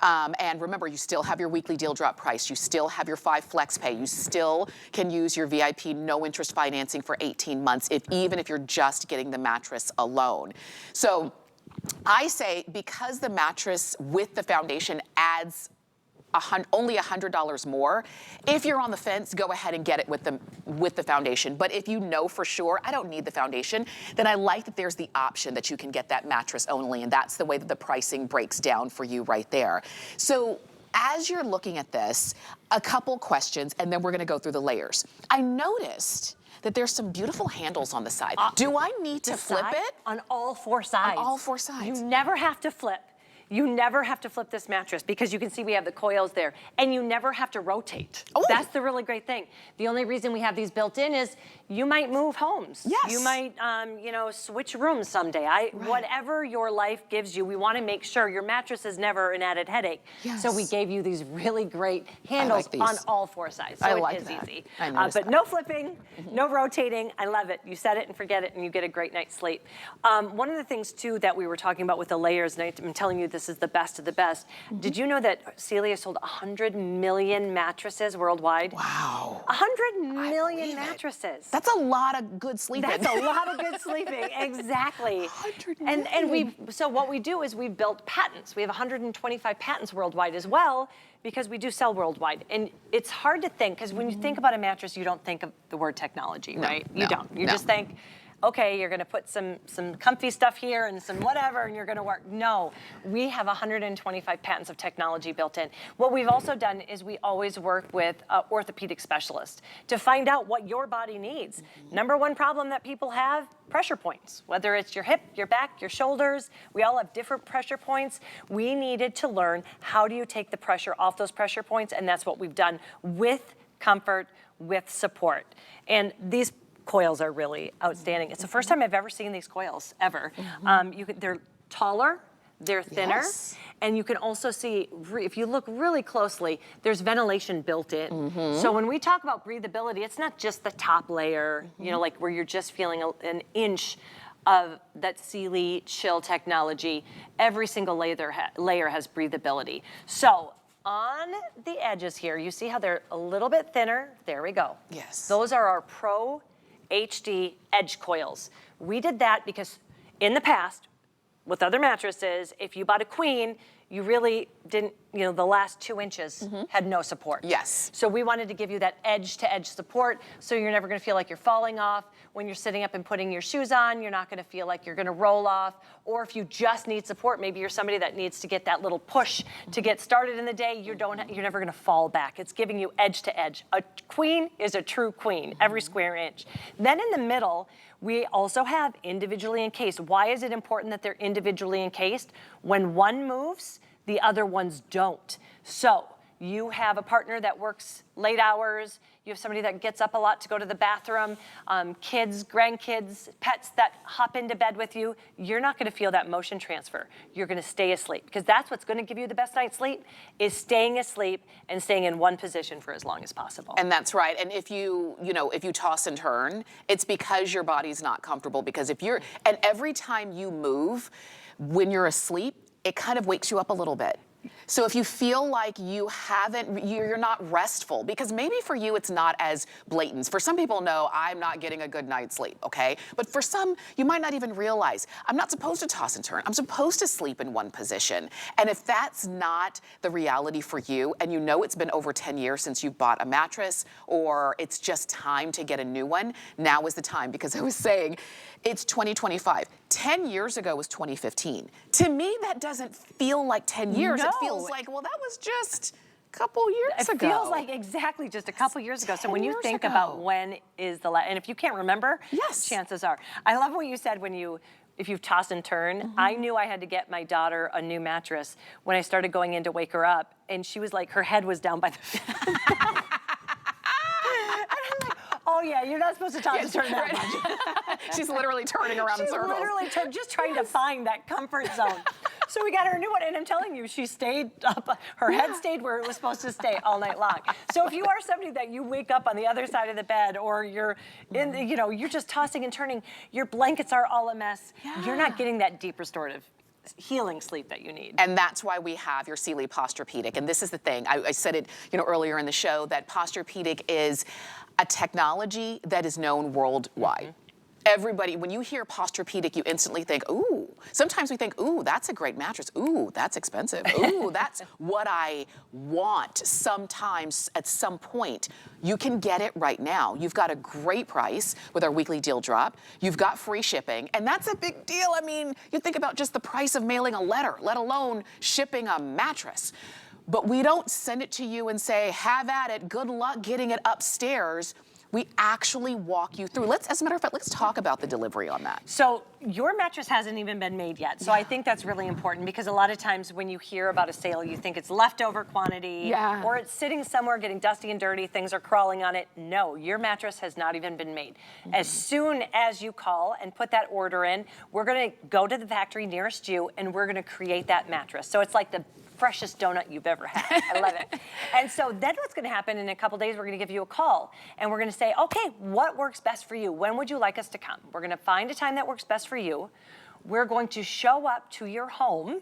Speaker 3: And remember, you still have your weekly deal drop price. You still have your 5 flex pay. You still can use your VIP no interest financing for 18 months, even if you're just getting the mattress alone. So I say, because the mattress with the foundation adds only $100 more. If you're on the fence, go ahead and get it with the foundation. But if you know for sure, I don't need the foundation, then I like that there's the option that you can get that mattress only, and that's the way that the pricing breaks down for you right there. So as you're looking at this, a couple questions, and then we're gonna go through the layers. I noticed that there's some beautiful handles on the side. Do I need to flip it?
Speaker 4: On all 4 sides.
Speaker 3: On all 4 sides.
Speaker 4: You never have to flip. You never have to flip this mattress because you can see we have the coils there, and you never have to rotate.
Speaker 3: Oh.
Speaker 4: That's the really great thing. The only reason we have these built in is you might move homes.
Speaker 3: Yes.
Speaker 4: You might, switch rooms someday. Whatever your life gives you, we want to make sure your mattress is never an added headache.
Speaker 3: Yes.
Speaker 4: So we gave you these really great handles on all 4 sides. So
Speaker 3: I like
Speaker 4: it is
Speaker 3: that.
Speaker 4: easy.
Speaker 3: I noticed
Speaker 4: but
Speaker 3: that.
Speaker 4: no flipping, no rotating. I love it. You set it and forget it, and you get a great night's sleep. One of the things too that we were talking about with the layers, and I'm telling you this is the best of the best. Did you know that Sealy has sold 100 million mattresses worldwide?
Speaker 3: Wow.
Speaker 4: 100 million
Speaker 3: believe it.
Speaker 4: mattresses.
Speaker 3: That's a lot of good sleeping.
Speaker 4: That's a lot of good sleeping, exactly.
Speaker 3: 100
Speaker 4: And so what we do is we've built patents. We have 125 patents worldwide as well, because we do sell worldwide. And it's hard to think, because when you think about a mattress, you don't think of the word technology, right? You don't. You just think, okay, you're gonna put some comfy stuff here and some whatever, and you're gonna work. No, we have 125 patents of technology built in. What we've also done is we always work with orthopedic specialists to find out what your body needs. Number one problem that people have, pressure points. Whether it's your hip, your back, your shoulders, we all have different pressure points. We needed to learn how do you take the pressure off those pressure points, and that's what we've done with comfort, with support. And these coils are really outstanding. It's the first time I've ever seen these coils, ever. They're taller, they're thinner, and you can also see, if you look really closely, there's ventilation built in. So when we talk about breathability, it's not just the top layer, you know, like where you're just feeling an inch of that Sealy chill technology. Every single layer has breathability. So on the edges here, you see how they're a little bit thinner? There we go.
Speaker 3: Yes.
Speaker 4: Those are our Pro HD edge coils. We did that because in the past, with other mattresses, if you bought a queen, you really didn't, you know, the last 2 inches had no support.
Speaker 3: Yes.
Speaker 4: So we wanted to give you that edge-to-edge support, so you're never gonna feel like you're falling off. When you're sitting up and putting your shoes on, you're not gonna feel like you're gonna roll off. Or if you just need support, maybe you're somebody that needs to get that little push to get started in the day, you're never gonna fall back. It's giving you edge-to-edge. A queen is a true queen, every square inch. Then in the middle, we also have individually encased. Why is it important that they're individually encased? When one moves, the other ones don't. So you have a partner that works late hours, you have somebody that gets up a lot to go to the bathroom, kids, grandkids, pets that hop into bed with you, you're not gonna feel that motion transfer. You're gonna stay asleep, because that's what's gonna give you the best night's sleep, is staying asleep and staying in one position for as long as possible.
Speaker 3: And that's right. And if you toss and turn, it's because your body's not comfortable. Because and every time you move, when you're asleep, it kind of wakes you up a little bit. So if you feel like you're not restful, because maybe for you it's not as blatant. For some people, no, I'm not getting a good night's sleep, okay? But for some, you might not even realize, I'm not supposed to toss and turn. I'm supposed to sleep in one position. And if that's not the reality for you, and you know it's been over 10 years since you bought a mattress, or it's just time to get a new one, now is the time. Because I was saying, it's 2025. 10 years ago was 2015. To me, that doesn't feel like 10 years.
Speaker 4: No.
Speaker 3: It feels like, well, that was just a couple years ago.
Speaker 4: It feels like exactly just a couple years ago. So when you think about when is the last, and if you can't remember,
Speaker 3: yes,
Speaker 4: chances are. I love what you said if you've tossed and turned. I knew I had to get my daughter a new mattress when I started going in to wake her up, and she was like, her head was down by the oh yeah, you're not supposed to toss and turn that much.
Speaker 3: She's literally turning around in circles.
Speaker 4: She's literally just trying to find that comfort zone. So we got her a new one, and I'm telling you, she stayed up, her head stayed where it was supposed to stay all night long. So if you are somebody that you wake up on the other side of the bed, or you're in, you're just tossing and turning, your blankets are all a mess, you're not getting that deep restorative healing sleep that you need.
Speaker 3: And that's why we have your Sealy Posturepedic. And this is the thing, I said it earlier in the show, that Posturepedic is a technology that is known worldwide. Everybody, when you hear Posturepedic, you instantly think, ooh. Sometimes we think, ooh, that's a great mattress. Ooh, that's expensive. Ooh, that's what I want. Sometimes, at some point, you can get it right now. You've got a great price with our weekly deal drop. You've got free shipping, and that's a big deal. I mean, you think about just the price of mailing a letter, let alone shipping a mattress. But we don't send it to you and say, have at it, good luck getting it upstairs. We actually walk you through. As a matter of fact, let's talk about the delivery on that.
Speaker 4: So your mattress hasn't even been made yet. So I think that's really important, because a lot of times when you hear about a sale, you think it's leftover quantity, or it's sitting somewhere getting dusty and dirty, things are crawling on it. No, your mattress has not even been made. As soon as you call and put that order in, we're gonna go to the factory nearest you, and we're gonna create that mattress. So it's like the freshest donut you've ever had. I love it. And so then what's gonna happen, in a couple days, we're gonna give you a call, and we're gonna say, okay, what works best for you? When would you like us to come? We're gonna find a time that works best for you. We're going to show up to your home,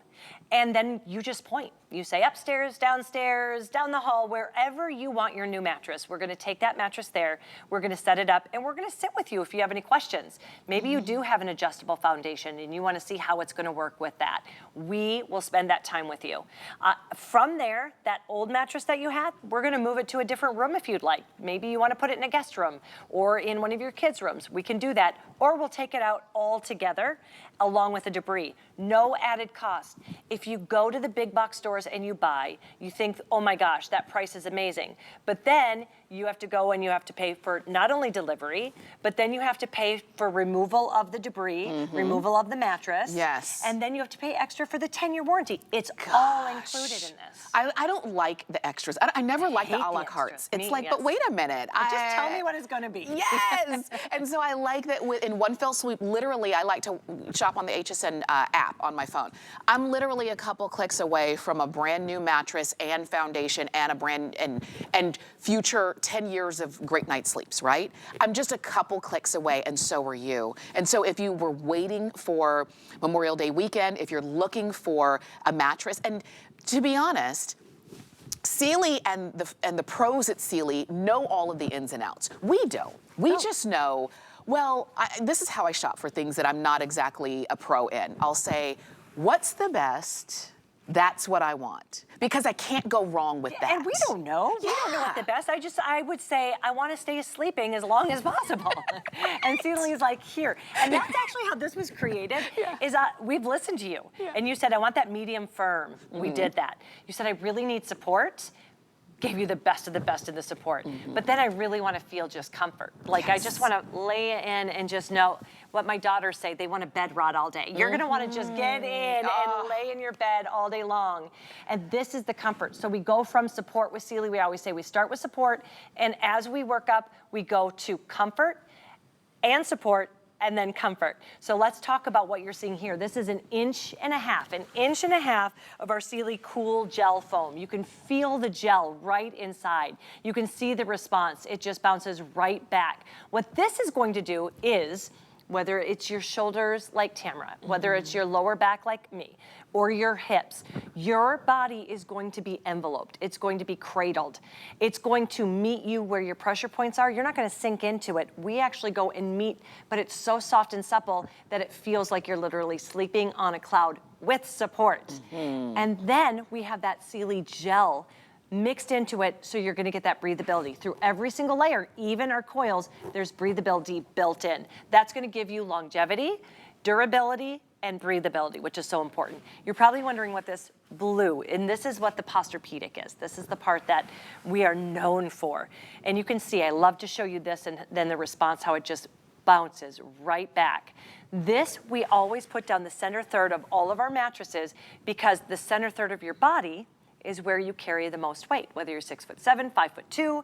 Speaker 4: and then you just point. You say upstairs, downstairs, down the hall, wherever you want your new mattress. We're gonna take that mattress there, we're gonna set it up, and we're gonna sit with you if you have any questions. Maybe you do have an adjustable foundation and you wanna see how it's gonna work with that. We will spend that time with you. From there, that old mattress that you had, we're gonna move it to a different room if you'd like. Maybe you wanna put it in a guest room or in one of your kids' rooms. We can do that, or we'll take it out all together along with the debris. No added cost. If you go to the big box stores and you buy, you think, oh my gosh, that price is amazing. But then you have to go and you have to pay for not only delivery, but then you have to pay for removal of the debris, removal of the mattress.
Speaker 3: Yes.
Speaker 4: And then you have to pay extra for the 10-year warranty. It's all included in this.
Speaker 3: I don't like the extras. I never like the
Speaker 4: hate
Speaker 3: a la
Speaker 4: the
Speaker 3: cartes.
Speaker 4: extras.
Speaker 3: It's
Speaker 4: Me,
Speaker 3: like,
Speaker 4: yes.
Speaker 3: but wait a minute.
Speaker 4: Just tell me what it's gonna be.
Speaker 3: Yes. And so I like that in one fell swoop, literally, I like to shop on the HSN app on my phone. I'm literally a couple clicks away from a brand new mattress and foundation and a brand and future 10 years of great night sleeps, right? I'm just a couple clicks away, and so are you. And so if you were waiting for Memorial Day weekend, if you're looking for a mattress, and to be honest, Sealy and the pros at Sealy know all of the ins and outs. We don't. We just know, well, this is how I shop for things that I'm not exactly a pro in. I'll say, what's the best? That's what I want. Because I can't go wrong with that.
Speaker 4: And we don't know. We don't know what the best. I would say, I want to stay sleeping as long as possible. And Sealy's like, here. And that's actually how this was created, is we've listened to you. And you said, I want that medium firm. We did that. You said, I really need support. Gave you the best of the support. But then I really want to feel just comfort. Like I just want to lay in and just know what my daughters say. They want a bed rod all day. You're going to want to just get in and lay in your bed all day long. And this is the comfort. So we go from support with Sealy. We always say we start with support. And as we work up, we go to comfort and support and then comfort. So let's talk about what you're seeing here. This is an inch and a half of our Sealy Cool Gel Foam. You can feel the gel right inside. You can see the response. It just bounces right back. What this is going to do is, whether it's your shoulders like Tamara, whether it's your lower back like me, or your hips, your body is going to be enveloped. It's going to be cradled. It's going to meet you where your pressure points are. You're not gonna sink into it. We actually go and meet, but it's so soft and supple that it feels like you're literally sleeping on a cloud with support. And then we have that Sealy gel mixed into it, so you're gonna get that breathability. Through every single layer, even our coils, there's breathability built in. That's gonna give you longevity, durability, and breathability, which is so important. You're probably wondering what this blue, and this is what the Posturepedic is. This is the part that we are known for. And you can see, I love to show you this and then the response, how it just bounces right back. This, we always put down the center third of all of our mattresses, because the center third of your body is where you carry the most weight, whether you're 6'7", 5'2",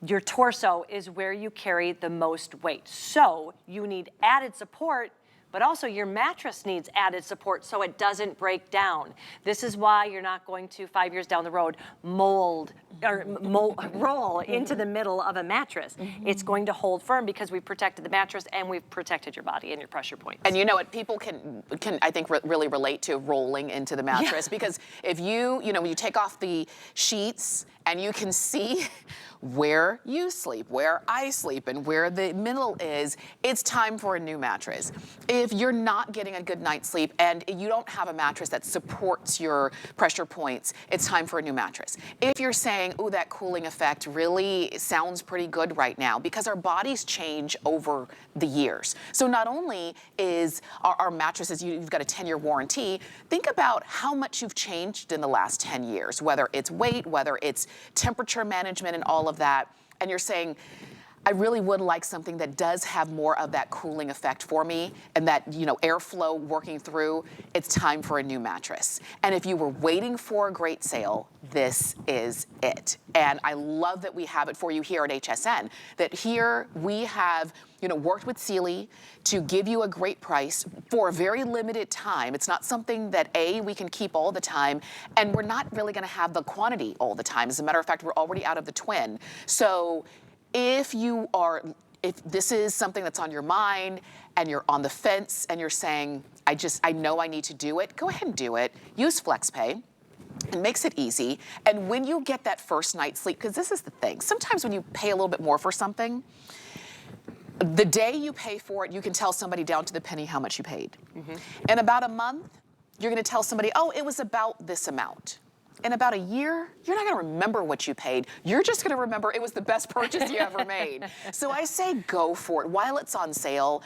Speaker 4: your torso is where you carry the most weight. So you need added support, but also your mattress needs added support so it doesn't break down. This is why you're not going to, 5 years down the road, roll into the middle of a mattress. It's going to hold firm because we've protected the mattress and we've protected your body and your pressure points.
Speaker 3: And you know what, people can I think really relate to rolling into the mattress, because if when you take off the sheets and you can see where you sleep, where I sleep, and where the middle is, it's time for a new mattress. If you're not getting a good night's sleep and you don't have a mattress that supports your pressure points, it's time for a new mattress. If you're saying, ooh, that cooling effect really sounds pretty good right now, because our bodies change over the years. So not only is our mattresses, you've got a 10-year warranty, think about how much you've changed in the last 10 years, whether it's weight, whether it's temperature management and all of that. And you're saying, I really would like something that does have more of that cooling effect for me and that, airflow working through. It's time for a new mattress. And if you were waiting for a great sale, this is it. And I love that we have it for you here at HSN, that here we have worked with Sealy to give you a great price for a very limited time. It's not something that we can keep all the time, and we're not really gonna have the quantity all the time. As a matter of fact, we're already out of the twin. So if this is something that's on your mind and you're on the fence and you're saying, I know I need to do it, go ahead and do it. Use FlexPay. It makes it easy. And when you get that first night's sleep, because this is the thing, sometimes when you pay a little bit more for something, the day you pay for it, you can tell somebody down to the penny how much you paid. In about a month, you're gonna tell somebody, oh, it was about this amount. In about a year, you're not gonna remember what you paid. You're just gonna remember it was the best purchase you ever made. So I say go for it while it's on sale,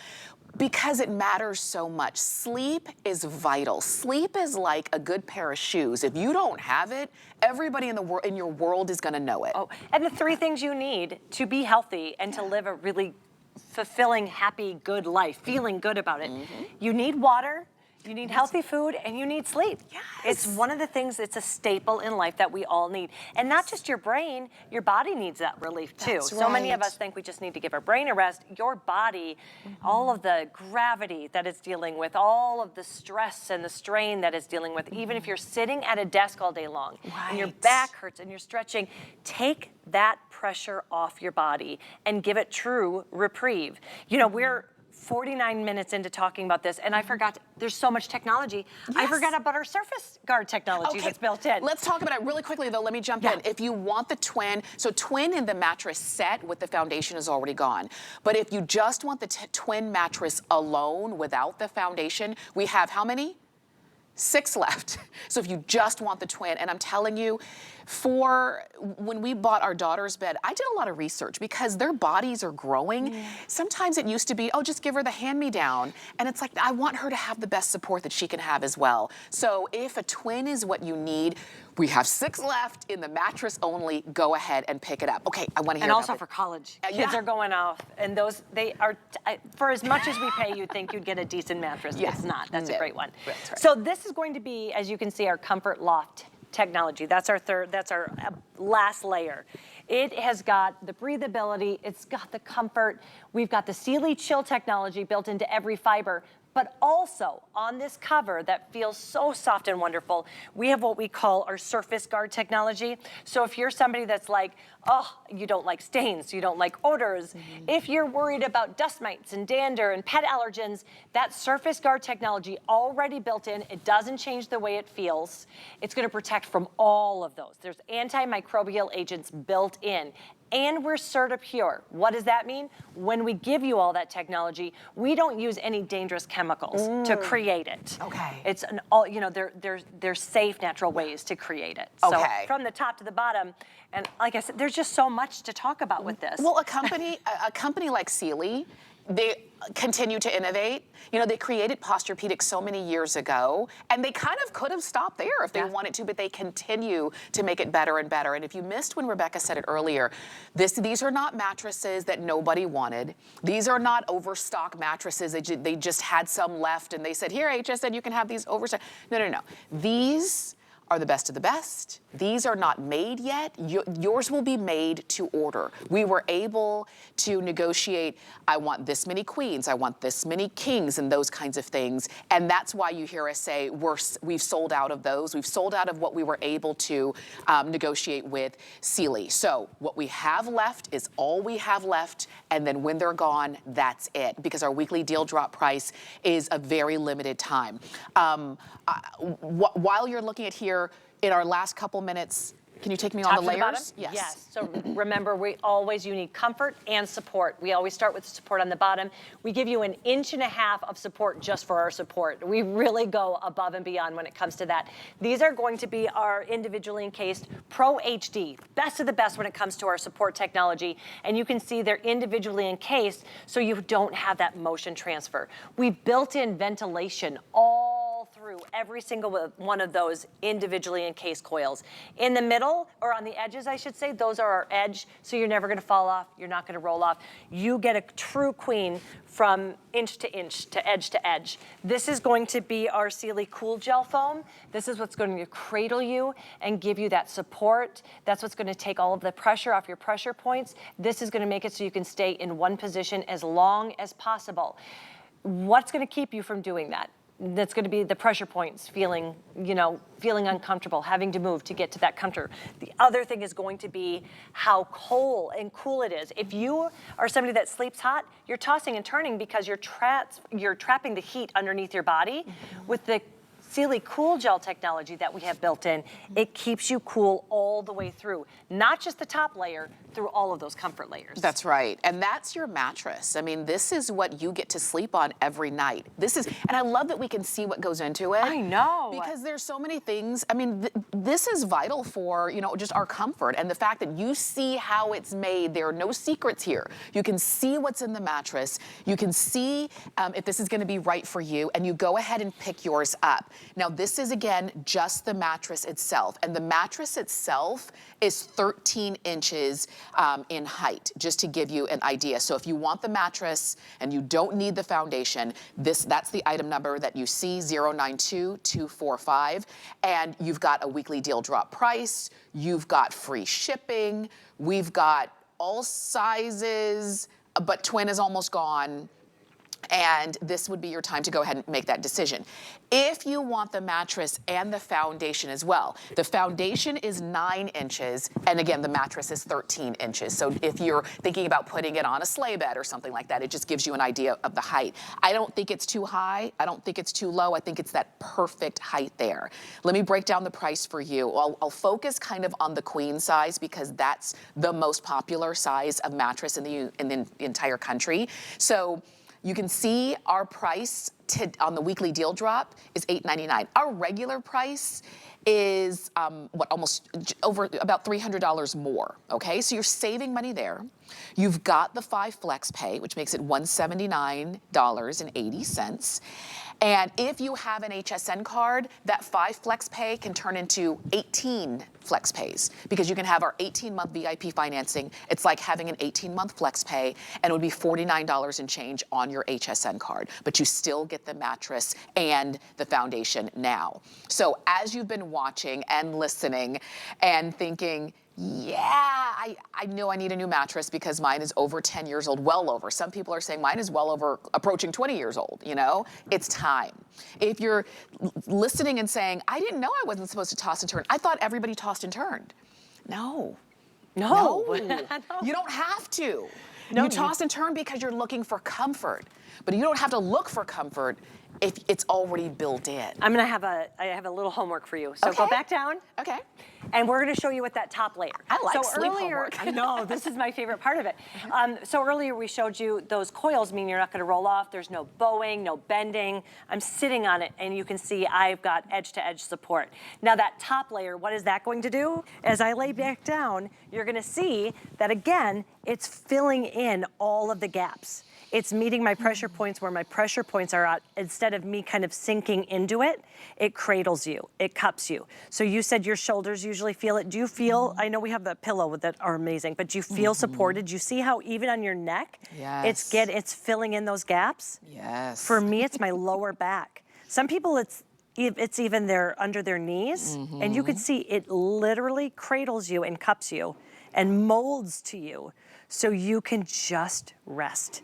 Speaker 3: because it matters so much. Sleep is vital. Sleep is like a good pair of shoes. If you don't have it, everybody in your world is gonna know it.
Speaker 4: Oh, and the 3 things you need to be healthy and to live a really fulfilling, happy, good life, feeling good about it. You need water, you need healthy food, and you need sleep.
Speaker 3: Yes.
Speaker 4: It's one of the things, it's a staple in life that we all need. And not just your brain, your body needs that relief too.
Speaker 3: That's
Speaker 4: So many of
Speaker 3: right.
Speaker 4: us think we just need to give our brain a rest. Your body, all of the gravity that it's dealing with, all of the stress and the strain that it's dealing with, even if you're sitting at a desk all day long and your
Speaker 3: Right.
Speaker 4: back hurts and you're stretching, take that pressure off your body and give it true reprieve. You know, we're 49 minutes into talking about this, and I forgot, there's so much technology. I
Speaker 3: Yes.
Speaker 4: forgot about our surface guard technology that's built in.
Speaker 3: Let's talk about it really quickly though. Let me jump in. If you want the twin, so twin in the mattress set with the foundation is already gone. But if you just want the twin mattress alone without the foundation, we have how many? 6 left. So if you just want the twin, and I'm telling you, when we bought our daughter's bed, I did a lot of research because their bodies are growing. Sometimes it used to be, oh, just give her the hand-me-down. And it's like, I want her to have the best support that she can have as well. So if a twin is what you need, we have 6 left in the mattress only. Go ahead and pick it up. Okay, I want to hear
Speaker 4: And
Speaker 3: about
Speaker 4: also
Speaker 3: it.
Speaker 4: for college.
Speaker 3: Yeah.
Speaker 4: Kids are going off, and those, they are, for as much as we pay, you'd think you'd get a decent mattress.
Speaker 3: Yeah.
Speaker 4: It's not. That's a
Speaker 3: No.
Speaker 4: great one.
Speaker 3: That's right.
Speaker 4: So this is going to be, as you can see, our Comfort Loft technology. That's our last layer. It has got the breathability, it's got the comfort, we've got the Sealy Chill technology built into every fiber, but also on this cover that feels so soft and wonderful, we have what we call our surface guard technology. So if you're somebody that's like, oh, you don't like stains, you don't like odors, if you're worried about dust mites and dander and pet allergens, that surface guard technology already built in, it doesn't change the way it feels. It's gonna protect from all of those. There's antimicrobial agents built in. And we're CertaPure. What does that mean? When we give you all that technology, we don't use any dangerous chemicals to create it.
Speaker 3: Okay.
Speaker 4: It's you know, they're safe, natural ways to create it.
Speaker 3: Okay.
Speaker 4: So from the top to the bottom, and like I said, there's just so much to talk about with this.
Speaker 3: Well, a company like Sealy, they continue to innovate. You know, they created Posturepedic so many years ago, and they kind of could have stopped there if they wanted to, but they continue to make it better and better. And if you missed when Rebecca said it earlier, these are not mattresses that nobody wanted. These are not overstock mattresses. They just had some left, and they said, here, HSN, you can have these overstock. No, no, no. These are the best of the best. These are not made yet. Yours will be made to order. We were able to negotiate, I want this many queens, I want this many kings, and those kinds of things. And that's why you hear us say we've sold out of those. We've sold out of what we were able to negotiate with Sealy. So what we have left is all we have left, and then when they're gone, that's it, because our weekly deal drop price is a very limited time. While you're looking at here, in our last couple minutes, can you take me on
Speaker 4: Top
Speaker 3: the
Speaker 4: to bottom?
Speaker 3: layers?
Speaker 4: Yes. So remember, you need comfort and support. We always start with the support on the bottom. We give you 1.5 inches of support just for our support. We really go above and beyond when it comes to that. These are going to be our individually encased Pro HD, best of the best when it comes to our support technology. And you can see they're individually encased so you don't have that motion transfer. We've built in ventilation all through every single one of those individually encased coils. In the middle, or on the edges, I should say, those are our edge, so you're never gonna fall off, you're not gonna roll off. You get a true queen from inch to inch, to edge. This is going to be our Sealy Cool Gel Foam. This is what's going to cradle you and give you that support. That's what's gonna take all of the pressure off your pressure points. This is gonna make it so you can stay in one position as long as possible. What's gonna keep you from doing that? That's going to be the pressure points, feeling uncomfortable, having to move to get to that comfort. The other thing is going to be how cold and cool it is. If you are somebody that sleeps hot, you're tossing and turning because you're trapping the heat underneath your body. With the Sealy Cool Gel technology that we have built in, it keeps you cool all the way through, not just the top layer, through all of those comfort layers.
Speaker 3: That's right, and that's your mattress. I mean, this is what you get to sleep on every night. This is, and I love that we can see what goes into it.
Speaker 4: I know.
Speaker 3: Because there's so many things. I mean, this is vital for, you know, just our comfort, and the fact that you see how it's made. There are no secrets here. You can see what's in the mattress. You can see if this is gonna be right for you, and you go ahead and pick yours up. Now, this is, again, just the mattress itself, and the mattress itself is 13 inches in height, just to give you an idea. So if you want the mattress and you don't need the foundation, that's the item number that you see, 092245, and you've got a weekly deal drop price, you've got free shipping, we've got all sizes, but twin is almost gone. And this would be your time to go ahead and make that decision. If you want the mattress and the foundation as well, the foundation is 9 inches, and again, the mattress is 13 inches. So if you're thinking about putting it on a sleigh bed or something like that, it just gives you an idea of the height. I don't think it's too high. I don't think it's too low. I think it's that perfect height there. Let me break down the price for you. I'll focus kind of on the queen size because that's the most popular size of mattress in the entire country. So you can see our price on the weekly deal drop is $8.99. Our regular price is almost over about $300 more, okay? So you're saving money there. You've got the 5 flex pay, which makes it $179.80. And if you have an HSN card, that 5 flex pay can turn into 18 flex pays because you can have our 18-month VIP financing. It's like having an 18-month flex pay, and it would be $49 and change on your HSN card, but you still get the mattress and the foundation now. So as you've been watching and listening and thinking, yeah, I know I need a new mattress because mine is over 10 years old, well over. Some people are saying mine is well over, approaching 20 years old, you know? It's time. If you're listening and saying, I didn't know I wasn't supposed to toss and turn. I thought everybody tossed and turned. No.
Speaker 4: No.
Speaker 3: You don't have to.
Speaker 4: No,
Speaker 3: you toss and turn because you're looking for comfort. But you don't have to look for comfort if it's already built in.
Speaker 4: I have a little homework for you. So
Speaker 3: Okay.
Speaker 4: go back down.
Speaker 3: Okay.
Speaker 4: And we're gonna show you what that top layer.
Speaker 3: I like sleep homework.
Speaker 4: I know, this is my favorite part of it. So earlier we showed you those coils mean you're not gonna roll off. There's no bowing, no bending. I'm sitting on it and you can see I've got edge to edge support. Now that top layer, what is that going to do? As I lay back down, you're gonna see that again, it's filling in all of the gaps. It's meeting my pressure points where my pressure points are at. Instead of me kind of sinking into it, it cradles you, it cups you. So you said your shoulders usually feel it. Do you feel, I know we have the pillow that are amazing, but do you feel supported? Do you see how even on your neck,
Speaker 3: Yes.
Speaker 4: it's filling in those gaps?
Speaker 3: Yes.
Speaker 4: For me, it's my lower back. Some people, it's even under their knees, and you can see it literally cradles you and cups you and molds to you so you can just rest.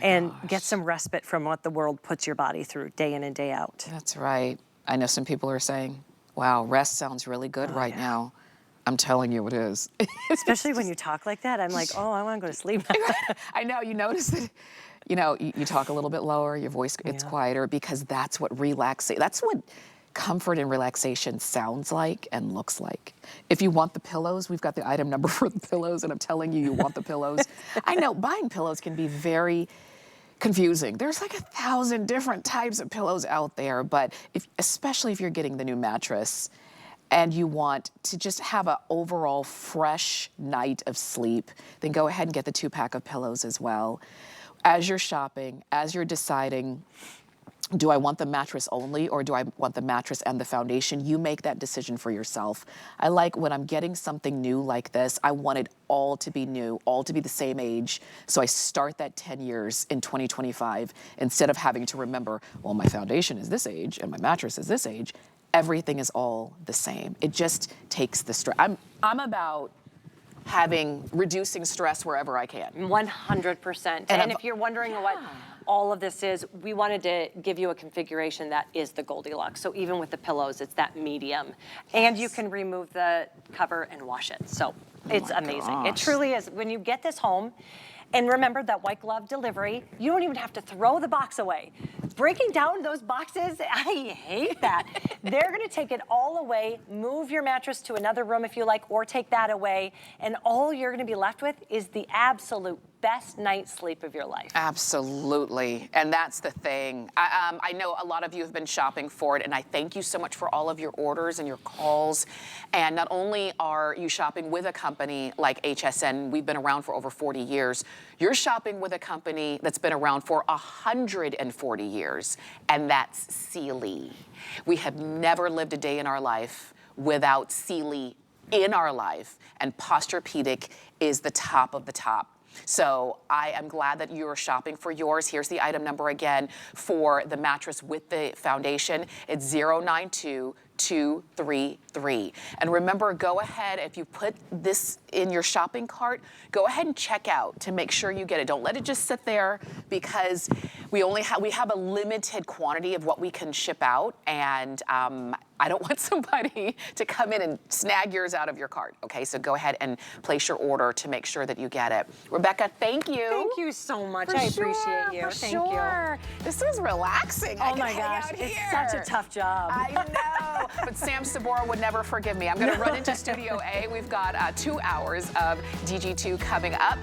Speaker 4: And get some respite from what the world puts your body through day in and day out.
Speaker 3: That's right. I know some people are saying, wow, rest sounds really good right now. I'm telling you it is.
Speaker 4: Especially when you talk like that, I'm like, oh, I want to go to sleep.
Speaker 3: I know, you notice that, you know, you talk a little bit lower, your voice gets quieter because that's what that's what comfort and relaxation sounds like and looks like. If you want the pillows, we've got the item number for the pillows, and I'm telling you, you want the pillows. I know buying pillows can be very confusing. There's like 1,000 different types of pillows out there, but especially if you're getting the new mattress and you want to just have an overall fresh night of sleep, then go ahead and get the 2-pack of pillows as well. As you're shopping, as you're deciding, do I want the mattress only or do I want the mattress and the foundation? You make that decision for yourself. I like when I'm getting something new like this, I want it all to be new, all to be the same age. So I start that 10 years in 2025 instead of having to remember, well, my foundation is this age and my mattress is this age. Everything is all the same. It just takes the stress. I'm about reducing stress wherever I can.
Speaker 4: 100%. And if you're wondering what all of this is, we wanted to give you a configuration that is the Goldilocks. So even with the pillows, it's that medium. And you can remove the cover and wash it. So it's amazing. It truly is. When you get this home, and remember that white glove delivery, you don't even have to throw the box away. breaking down those boxes, I hate that. They're gonna take it all away, move your mattress to another room if you like, or take that away, and all you're gonna be left with is the absolute best night's sleep of your life.
Speaker 3: Absolutely, and that's the thing. I know a lot of you have been shopping for it, and I thank you so much for all of your orders and your calls. And not only are you shopping with a company like HSN, we've been around for over 40 years, you're shopping with a company that's been around for 140 years, and that's Sealy. We have never lived a day in our life without Sealy in our life, and Posturepedic is the top of the top. So I am glad that you're shopping for yours. Here's the item number again for the mattress with the foundation. It's 092233. And remember, go ahead, if you put this in your shopping cart, go ahead and check out to make sure you get it. Don't let it just sit there, because we have a limited quantity of what we can ship out, and I don't want somebody to come in and snag yours out of your cart. Okay, so go ahead and place your order to make sure that you get it. Rebecca, thank you.
Speaker 4: Thank you so much. I appreciate you. Thank you.
Speaker 3: This is relaxing.
Speaker 4: Oh my gosh, it's such a tough job.
Speaker 3: I know, but Sam Sabora would never forgive me. I'm gonna run into Studio A. We've got 2 hours of DG2 coming up.